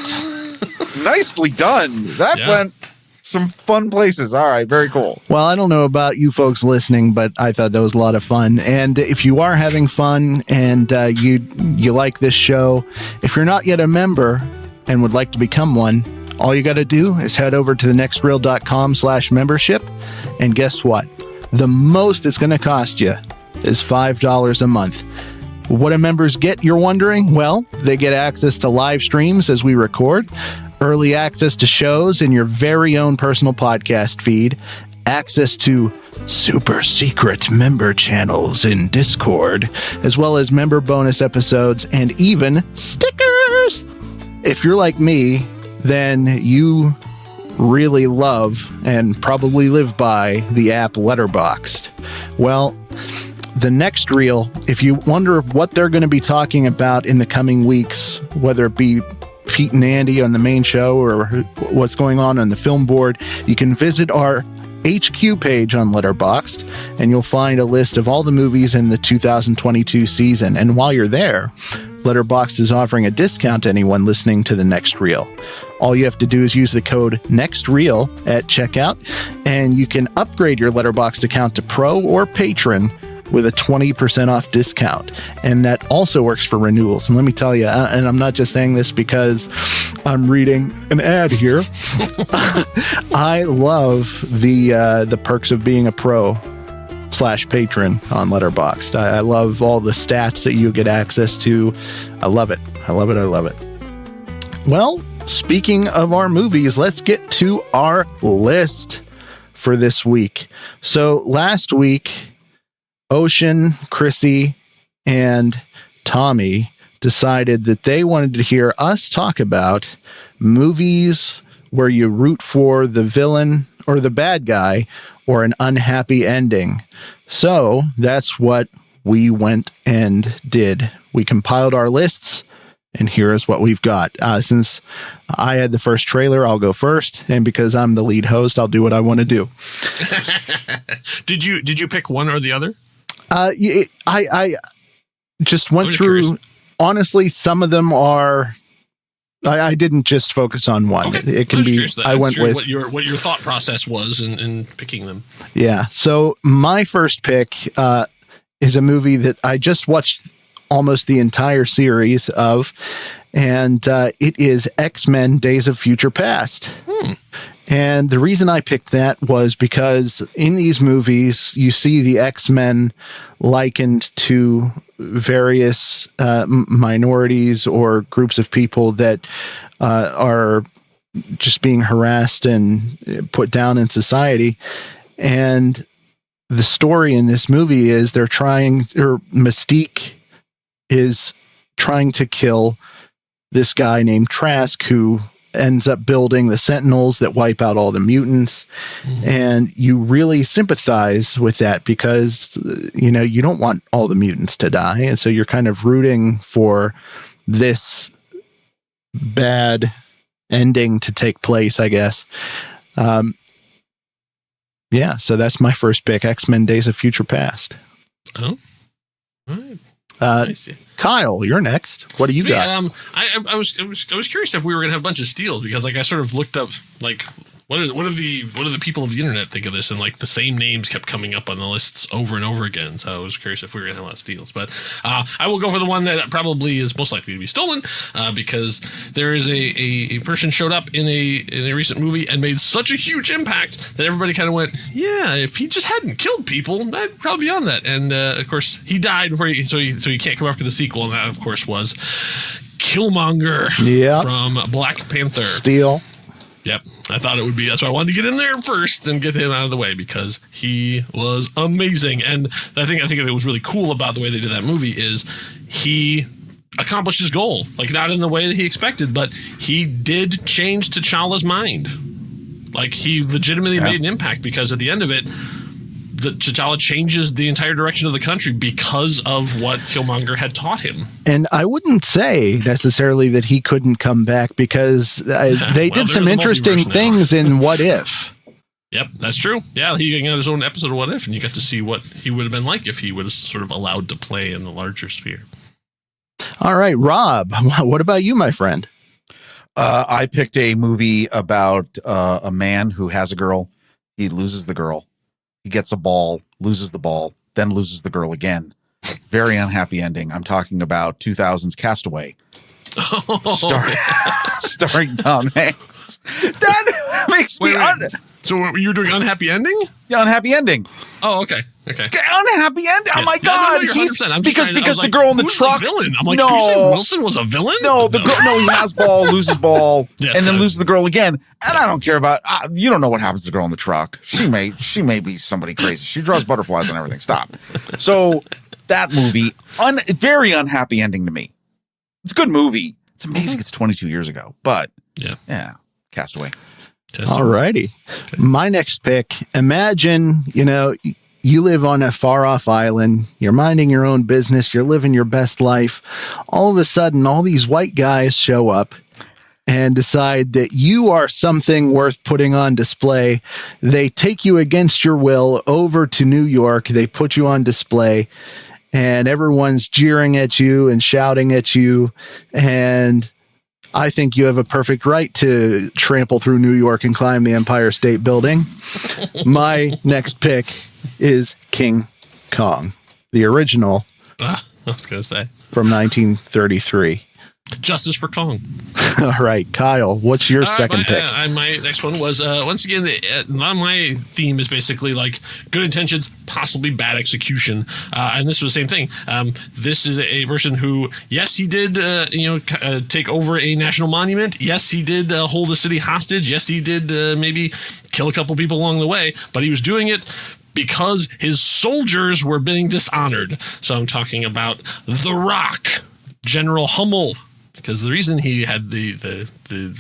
Nicely done. That went some fun places. All right. Very cool. Well, I don't know about you folks listening, but I thought that was a lot of fun. And if you are having fun and you like this show, if you're not yet a member and would like to become one, All you got to do is head over to thenextreel.com/membership. And guess what? The most it's going to cost you is $5 a month. What do members get, you're wondering? Well, they get access to live streams as we record, early access to shows in your very own personal podcast feed, access to super secret member channels in Discord, as well as member bonus episodes and even stickers. If you're like me, then you really love and probably live by the app Letterboxd. Well, the next reel, if you wonder what they're going to be talking about in the coming weeks, whether it be Pete and Andy on the main show or what's going on the film board, you can visit our HQ page on Letterboxd, and you'll find a list of all the movies in the 2022 season. And while you're there, Letterboxd is offering a discount to anyone listening to the next reel. All you have to do is use the code NEXTREEL at checkout, and you can upgrade your Letterboxd account to Pro or Patron with a 20% off discount. And that also works for renewals. And let me tell you, and I'm not just saying this because I'm reading an ad here. I love the perks of being a pro/patron on Letterboxd. I love all the stats that you get access to. I love it. I love it. I love it. Well, speaking of our movies, let's get to our list for this week. So last week, Ocean, Chrissy, and Tommy decided that they wanted to hear us talk about movies where you root for the villain or the bad guy or an unhappy ending. So that's what we went and did. We compiled our lists, and here is what we've got. Since I had the first trailer, I'll go first, and because I'm the lead host, I'll do what I want to do. Did you pick one or the other? I just went through. Curious. Honestly, some of them are. I didn't just focus on one. Okay. It can be. I went with what your thought process was in picking them. Yeah. So my first pick is a movie that I just watched almost the entire series of, and it is X-Men: Days of Future Past. And the reason I picked that was because in these movies, you see the X-Men likened to various minorities or groups of people that are just being harassed and put down in society. And the story in this movie is Mystique is trying to kill this guy named Trask, who ends up building the Sentinels that wipe out all the mutants. And you really sympathize with that because, you don't want all the mutants to die. And so you're kind of rooting for this bad ending to take place, I guess. Yeah, so that's my first pick, X-Men: Days of Future Past. Oh, all right. Kyle, you're next. What do you got? I was curious if we were gonna have a bunch of steals because I sort of looked up what do the people of the internet think of this, and the same names kept coming up on the lists over and over again. So I was curious if we were gonna have a lot of steals. But I will go for the one that probably is most likely to be stolen because there is a person showed up in a recent movie and made such a huge impact that everybody kind of went, yeah, if he just hadn't killed people, I'd probably be on that. And of course he died before so he can't come after the sequel, and that of course was Killmonger from Black Panther. Steal. Yep, I thought it would be. That's why I wanted to get in there first and get him out of the way because he was amazing. And I think it was really cool about the way they did that movie is he accomplished his goal, not in the way that he expected, but he did change T'Challa's mind. He legitimately made an impact because at the end of it, T'Challa changes the entire direction of the country because of what Killmonger had taught him. And I wouldn't say necessarily that he couldn't come back because they did some interesting things in What If. Yep, that's true. Yeah, he got his own episode of What If, and you got to see what he would have been like if he was sort of allowed to play in the larger sphere. All right, Rob, what about you, my friend? I picked a movie about a man who has a girl. He loses the girl. He gets a ball, loses the ball, then loses the girl again. Very unhappy ending. I'm talking about 2000's Castaway. starring Tom Hanks. That makes me So you were doing unhappy ending? Yeah, unhappy ending. Oh, okay. Unhappy ending. Oh my God! Because the girl in the truck. The villain? I'm like, no, are you saying Wilson was a villain? No, he has ball, loses ball, yes, and then loses the girl again. And I don't care about. You don't know what happens to the girl in the truck. She may be somebody crazy. She draws butterflies and everything. Stop. So that movie, very unhappy ending to me. It's a good movie. It's amazing. It's 22 years ago, but yeah, Castaway. All righty. My next pick, imagine, you live on a far off island. You're minding your own business. You're living your best life. All of a sudden, all these white guys show up and decide that you are something worth putting on display. They take you against your will over to New York. They put you on display and everyone's jeering at you and shouting at you. And I think you have a perfect right to trample through New York and climb the Empire State Building. My next pick is King Kong, the original. I was going to say. From 1933. Justice for Kong. All right, Kyle, what's your second pick? My next one was, once again, my theme is basically like good intentions, possibly bad execution. And this was the same thing. This is a person who, yes, he did, take over a national monument. Yes, he did hold a city hostage. Yes, he did maybe kill a couple people along the way, but he was doing it because his soldiers were being dishonored. So I'm talking about The Rock, General Hummel. Because the reason he had the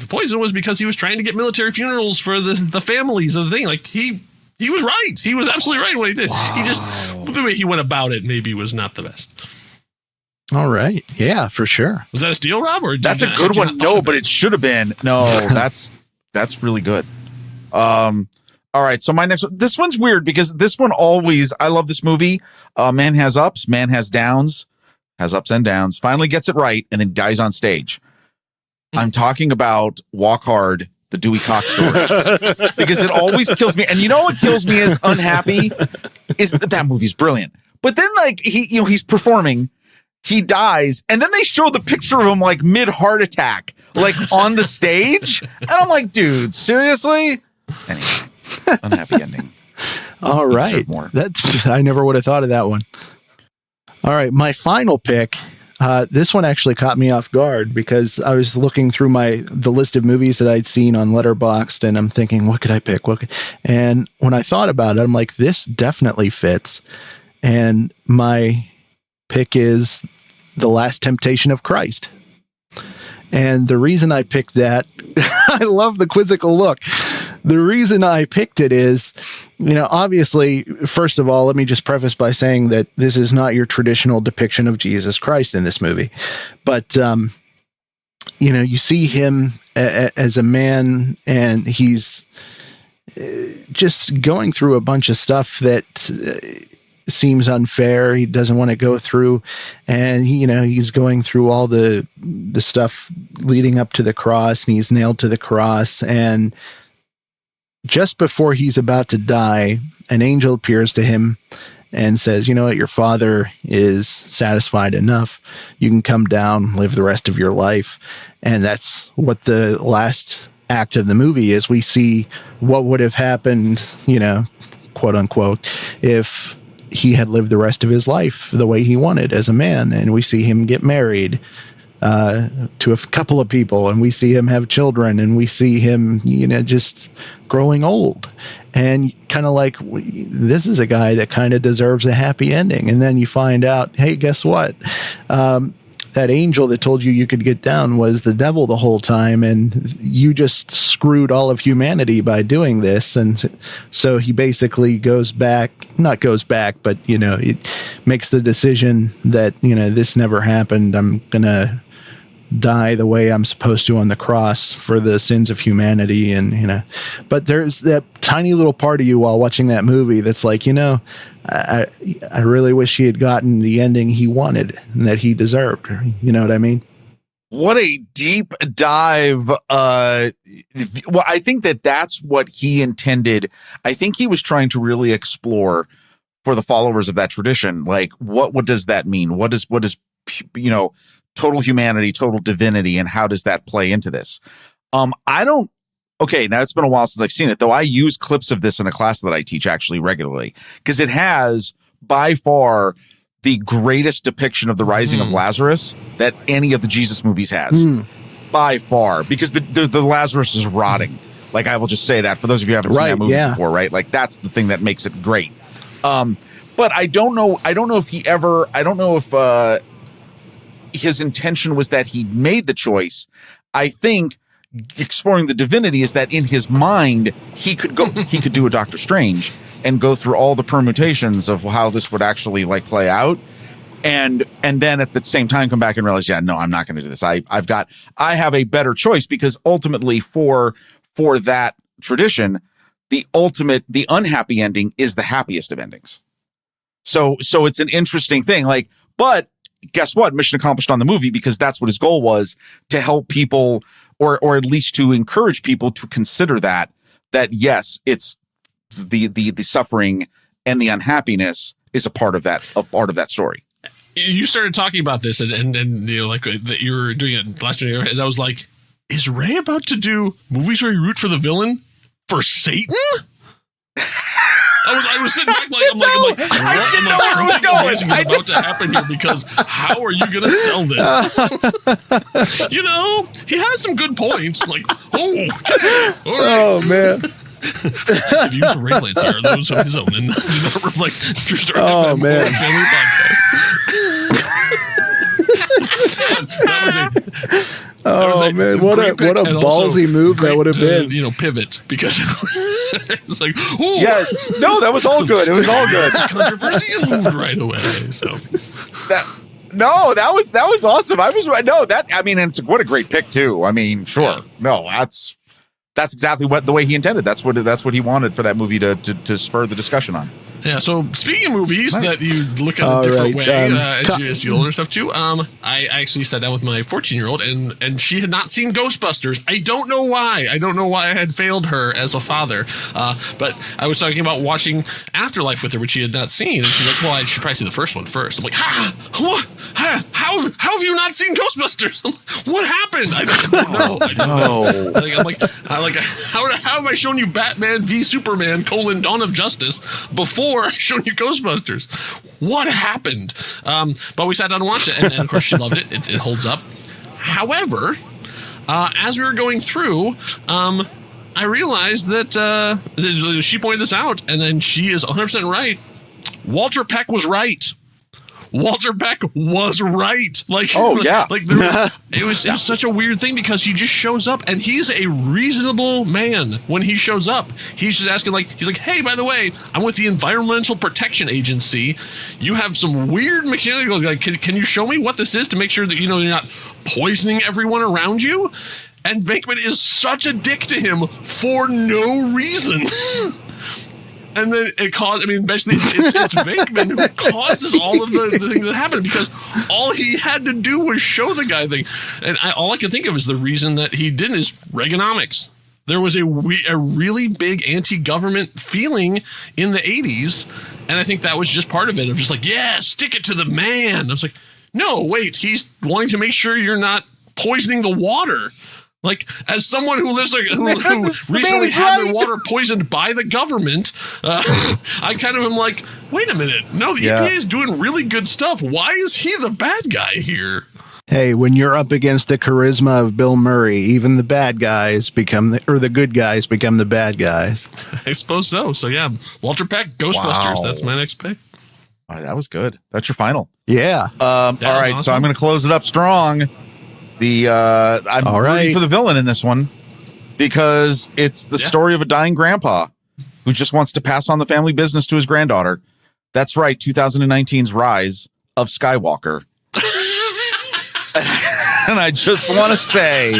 poison was because he was trying to get military funerals for the families of the thing. Like he was right. He was absolutely right in what he did. Wow. He just, the way he went about it maybe was not the best. All right. Yeah, for sure. Was that a steal, Rob? Or that's a good one. No, but it should have been. No, that's really good. All right. So my next one, this one's weird because this one always, I love this movie. Man has ups, man has downs. Has ups and downs, finally gets it right, and then dies on stage. I'm talking about Walk Hard, the Dewey Cox story, because it always kills me. And you know what kills me is unhappy is that movie's brilliant. But then like he's performing, he dies, and then they show the picture of him like mid heart attack, like on the stage, and I'm like, dude, seriously? Anyway, unhappy ending. All right, that's I never would have thought of that one. All right, my final pick. This one actually caught me off guard because I was looking through the list of movies that I'd seen on Letterboxd, and I'm thinking, what could I pick? And when I thought about it, I'm like, this definitely fits. And my pick is The Last Temptation of Christ. And the reason I picked that, I love the quizzical look. The reason I picked it is, obviously, first of all, let me just preface by saying that this is not your traditional depiction of Jesus Christ in this movie. But, you see him as a man, and he's just going through a bunch of stuff that seems unfair. He doesn't want to go through, and he's going through all the stuff leading up to the cross, and he's nailed to the cross, and just before he's about to die, an angel appears to him and says, you know what, your father is satisfied enough. You can come down, live the rest of your life. And that's what the last act of the movie is. We see what would have happened, quote unquote, if he had lived the rest of his life the way he wanted as a man. And we see him get married to a couple of people, and we see him have children, and we see him, just growing old, and kind of like, this is a guy that kind of deserves a happy ending. And then you find out, hey, guess what? That angel that told you could get down was the devil the whole time, and you just screwed all of humanity by doing this. And so he basically but it makes the decision that, this never happened. I'm gonna die the way I'm supposed to on the cross for the sins of humanity. And but there's that tiny little part of you while watching that movie that's like, I really wish he had gotten the ending he wanted and that he deserved. You know what I mean? What a deep dive. Well, I think that's what he intended. I think he was trying to really explore for the followers of that tradition. Like, what does that mean? What does total humanity, total divinity, and how does that play into this? Okay, now it's been a while since I've seen it, though I use clips of this in a class that I teach actually regularly, because it has by far the greatest depiction of the rising of Lazarus that any of the Jesus movies has. By far, because the Lazarus is rotting. Like, I will just say that for those of you who haven't seen that movie before, right? Like, that's the thing that makes it great. But I don't know if his intention was that he made the choice. I think exploring the divinity is that in his mind he could do a Doctor Strange and go through all the permutations of how this would actually like play out, and then at the same time come back and realize, yeah, no, I'm not going to do this. I have a better choice, because ultimately for that tradition, the unhappy ending is the happiest of endings. So it's an interesting thing. Like, but guess what? Mission accomplished on the movie, because that's what his goal was, to help people, or at least to encourage people to consider that yes, it's the suffering and the unhappiness is a part of that story. You started talking about this, and you know, like that you were doing it last year, and I was like, is Ray about to do movies where you root for the villain for Satan? I was sitting back I didn't know where it was going. It's about to happen here, because how are you going to sell this? You know, he has some good points. Like, okay. Oh, man. The views of Ray Lancey are those of his own and do not reflect True Story FM or Family Podcast. Oh man, what a ballsy move that would have been. You know, pivot, because it's like, ooh. Yes, no, that was all good. It was all good. Controversy is moved right away. So that was awesome. And what a great pick too. I mean, sure, yeah. No, that's exactly the way he intended. That's what he wanted for that movie to spur the discussion on. Yeah, so speaking of movies that you look at a different way as you older stuff too, I actually sat down with my 14-year-old and she had not seen Ghostbusters. I don't know why. I had failed her as a father. But I was talking about watching Afterlife with her, which she had not seen. And she's like, well, I should probably see the first one first. I'm like, how have you not seen Ghostbusters? What happened? I don't know. How have I shown you Batman v Superman : Dawn of Justice before I showed you Ghostbusters? What happened? But we sat down and watched it, and of course she loved it. It holds up. However, as we were going through, I realized that she pointed this out, and then she is 100% right. Walter Peck was right. Walter Peck was right. It was such a weird thing, because he just shows up, and he's a reasonable man when he shows up. He's just asking, he's like, hey, by the way, I'm with the Environmental Protection Agency. You have some weird mechanical, can you show me what this is to make sure that, you're not poisoning everyone around you? And Venkman is such a dick to him for no reason. And then basically it's Venkman who causes all of the things that happen, because all he had to do was show the guy thing. And all I can think of is the reason that he didn't is Reaganomics. There was a really big anti-government feeling in the 80s, and I think that was just part of it. Of just like, yeah, stick it to the man. I was like, no, wait, he's wanting to make sure you're not poisoning the water. Like, as someone who lives who recently had their water poisoned by the government, I kind of am like, wait a minute. No, the EPA is doing really good stuff. Why is he the bad guy here? Hey, when you're up against the charisma of Bill Murray, even the bad guys become the good guys become the bad guys. I suppose so. So yeah, Walter Peck, Ghostbusters. Wow. That's my next pick. All right, that was good. That's your final. Yeah. All right, awesome. So I'm going to close it up strong. I'm rooting for the villain in this one, because it's the story of a dying grandpa who just wants to pass on the family business to his granddaughter. That's right, 2019's Rise of Skywalker. And I just want to say,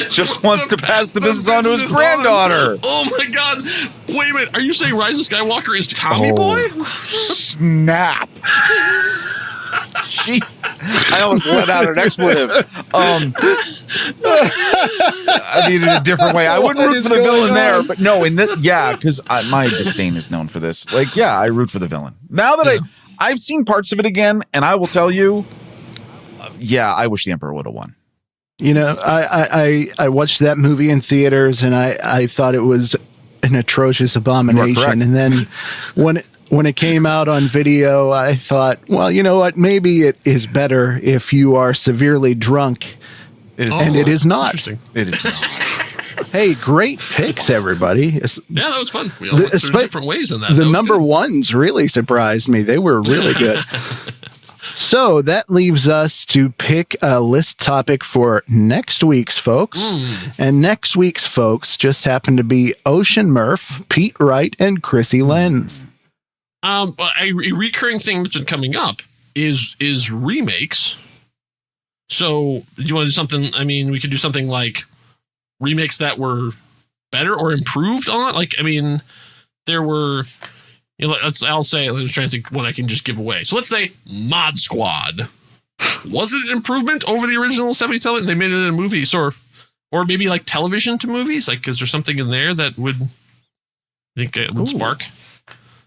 just wants to pass the business on to his granddaughter. Oh my God! Wait a minute, are you saying Rise of Skywalker is Tommy Boy? Snap! Jeez, I almost let out an expletive. I mean, in a different way. I wouldn't root for the villain there, but no, because my disdain is known for this. I root for the villain. Now that I've seen parts of it again, and I will tell you, yeah, I wish the Emperor would have won. You know, I watched that movie in theaters, and I thought it was an atrocious abomination. And then when it came out on video, I thought, well, you know what? Maybe it is better if you are severely drunk. It is not. Interesting. It is not. Hey, great picks, everybody. Yeah, that was fun. We all went through different ways in that. The number ones really surprised me. They were really good. So that leaves us to pick a list topic for next week's folks. And next week's folks just happen to be Ocean Murph, Pete Wright, and Chrissy Lenz. A recurring thing that's been coming up is remakes. So do you want to do something? I mean, we could do something like remakes that were better or improved on. Like, I mean, there were, you know, let's try to think what I can just give away. So let's say Mod Squad. Was it an improvement over the original 70s television? They made it in a movie, or maybe like television to movies. Like, is there something in there that would spark?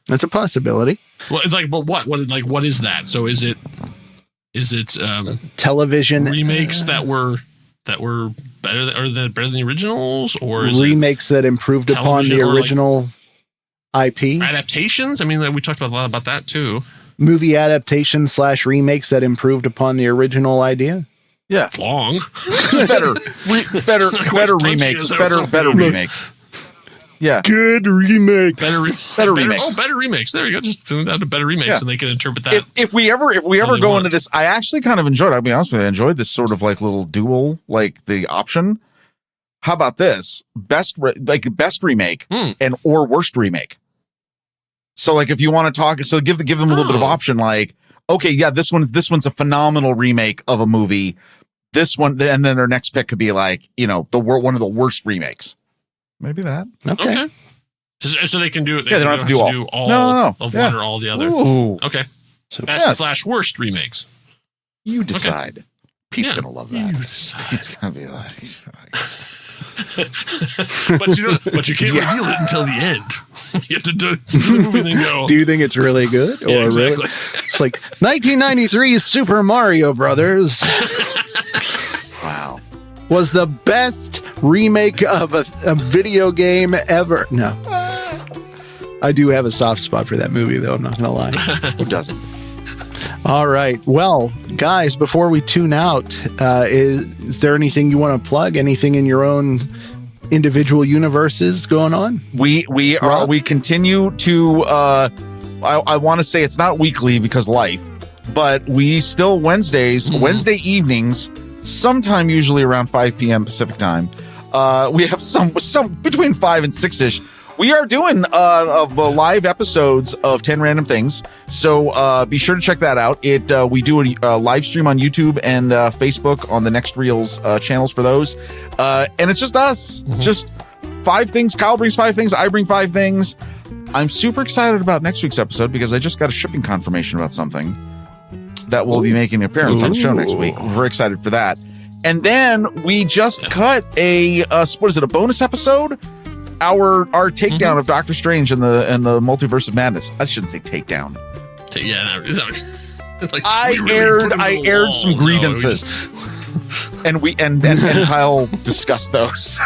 That's a possibility. Well, it's like, but what is that? So is it television remakes that were better than the originals, or is remakes that improved upon the original IP adaptations? I mean, we talked a lot about that too. Movie adaptations / remakes that improved upon the original idea. Yeah, long, better remakes, better remakes. Yeah, good remake, better remakes. Oh, better remakes. There you go. Just doing that to better remakes, and they can interpret that. If we ever go into this, I actually kind of enjoyed. I'll be honest with you, I enjoyed this sort of like little dual, like the option. How about this best remake and or worst remake? So like if you want to talk, so give them a little bit of option. Like, okay, yeah, this one's a phenomenal remake of a movie. This one, and then their next pick could be like, you know, one of the worst remakes. Maybe that. Okay. So they can do it. They don't have to do all. No. Of one or all the other. Ooh. Okay. So best / worst remakes. You decide. Okay. Pete's gonna love that. Pete's gonna be like. but you can't reveal it until the end. You have to do the movie and then go. Do you think it's really good, or exactly. really? It's like 1993's Super Mario Brothers. Wow. Was the best remake of a video game ever. No. I do have a soft spot for that movie, though. I'm not going to lie. Who doesn't? All right. Well, guys, before we tune out, is there anything you want to plug? Anything in your own individual universes going on? We continue to, I want to say it's not weekly because life, but we still Wednesday evenings, sometime usually around 5 p.m. Pacific time. We have some between 5 and 6-ish. We are doing the live episodes of 10 Random Things, so be sure to check that out. We do a live stream on YouTube and Facebook on the Next Reels channels for those, and it's just us, just 5 things. Kyle brings 5 things, I bring 5 things. I'm super excited about next week's episode because I just got a shipping confirmation about something that will be making an appearance on the show next week. We're very excited for that. And then we just cut a bonus episode? Our takedown of Doctor Strange and the Multiverse of Madness. I shouldn't say takedown. I aired some grievances. And Kyle discussed those.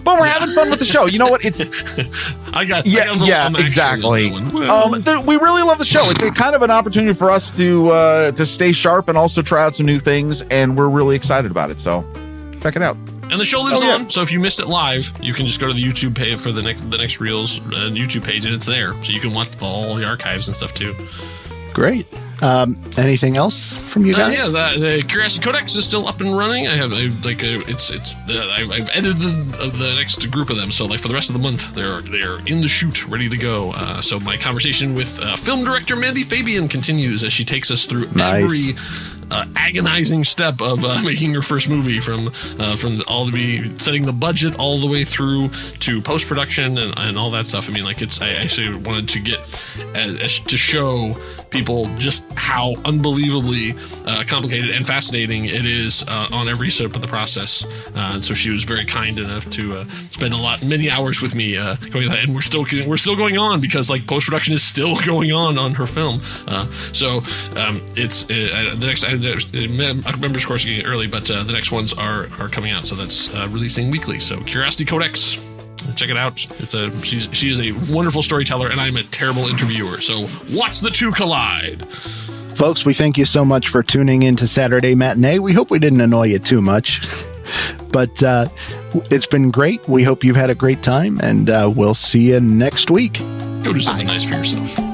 But we're having fun with the show. You know what? Exactly. We really love the show. It's a kind of an opportunity for us to stay sharp and also try out some new things, and we're really excited about it. So check it out. And the show lives on, so if you missed it live, you can just go to the YouTube page for the next Reels YouTube page, and it's there, so you can watch all the archives and stuff too. Great. Anything else from you guys? The Curiosity Codex is still up and running. I've edited the next group of them, so like for the rest of the month, they're in the chute, ready to go. So my conversation with film director Mandy Fabian continues as she takes us through every agonizing step of making your first movie, from all the way setting the budget all the way through to post production and all that stuff. I mean, like I actually wanted to get to show people just how unbelievably complicated and fascinating it is on every step of the process. And so she was very kind enough to spend many hours with me going that, and we're still going on because like post-production is still going on her film. It's the next. I remember, of course, getting it early, but the next ones are coming out, so that's releasing weekly. So Curiosity Codex. Check it out. She is a wonderful storyteller, and I'm a terrible interviewer. So watch the two collide. Folks, we thank you so much for tuning in to Saturday Matinee. We hope we didn't annoy you too much, but it's been great. We hope you've had a great time, and we'll see you next week. Go do something nice for yourself.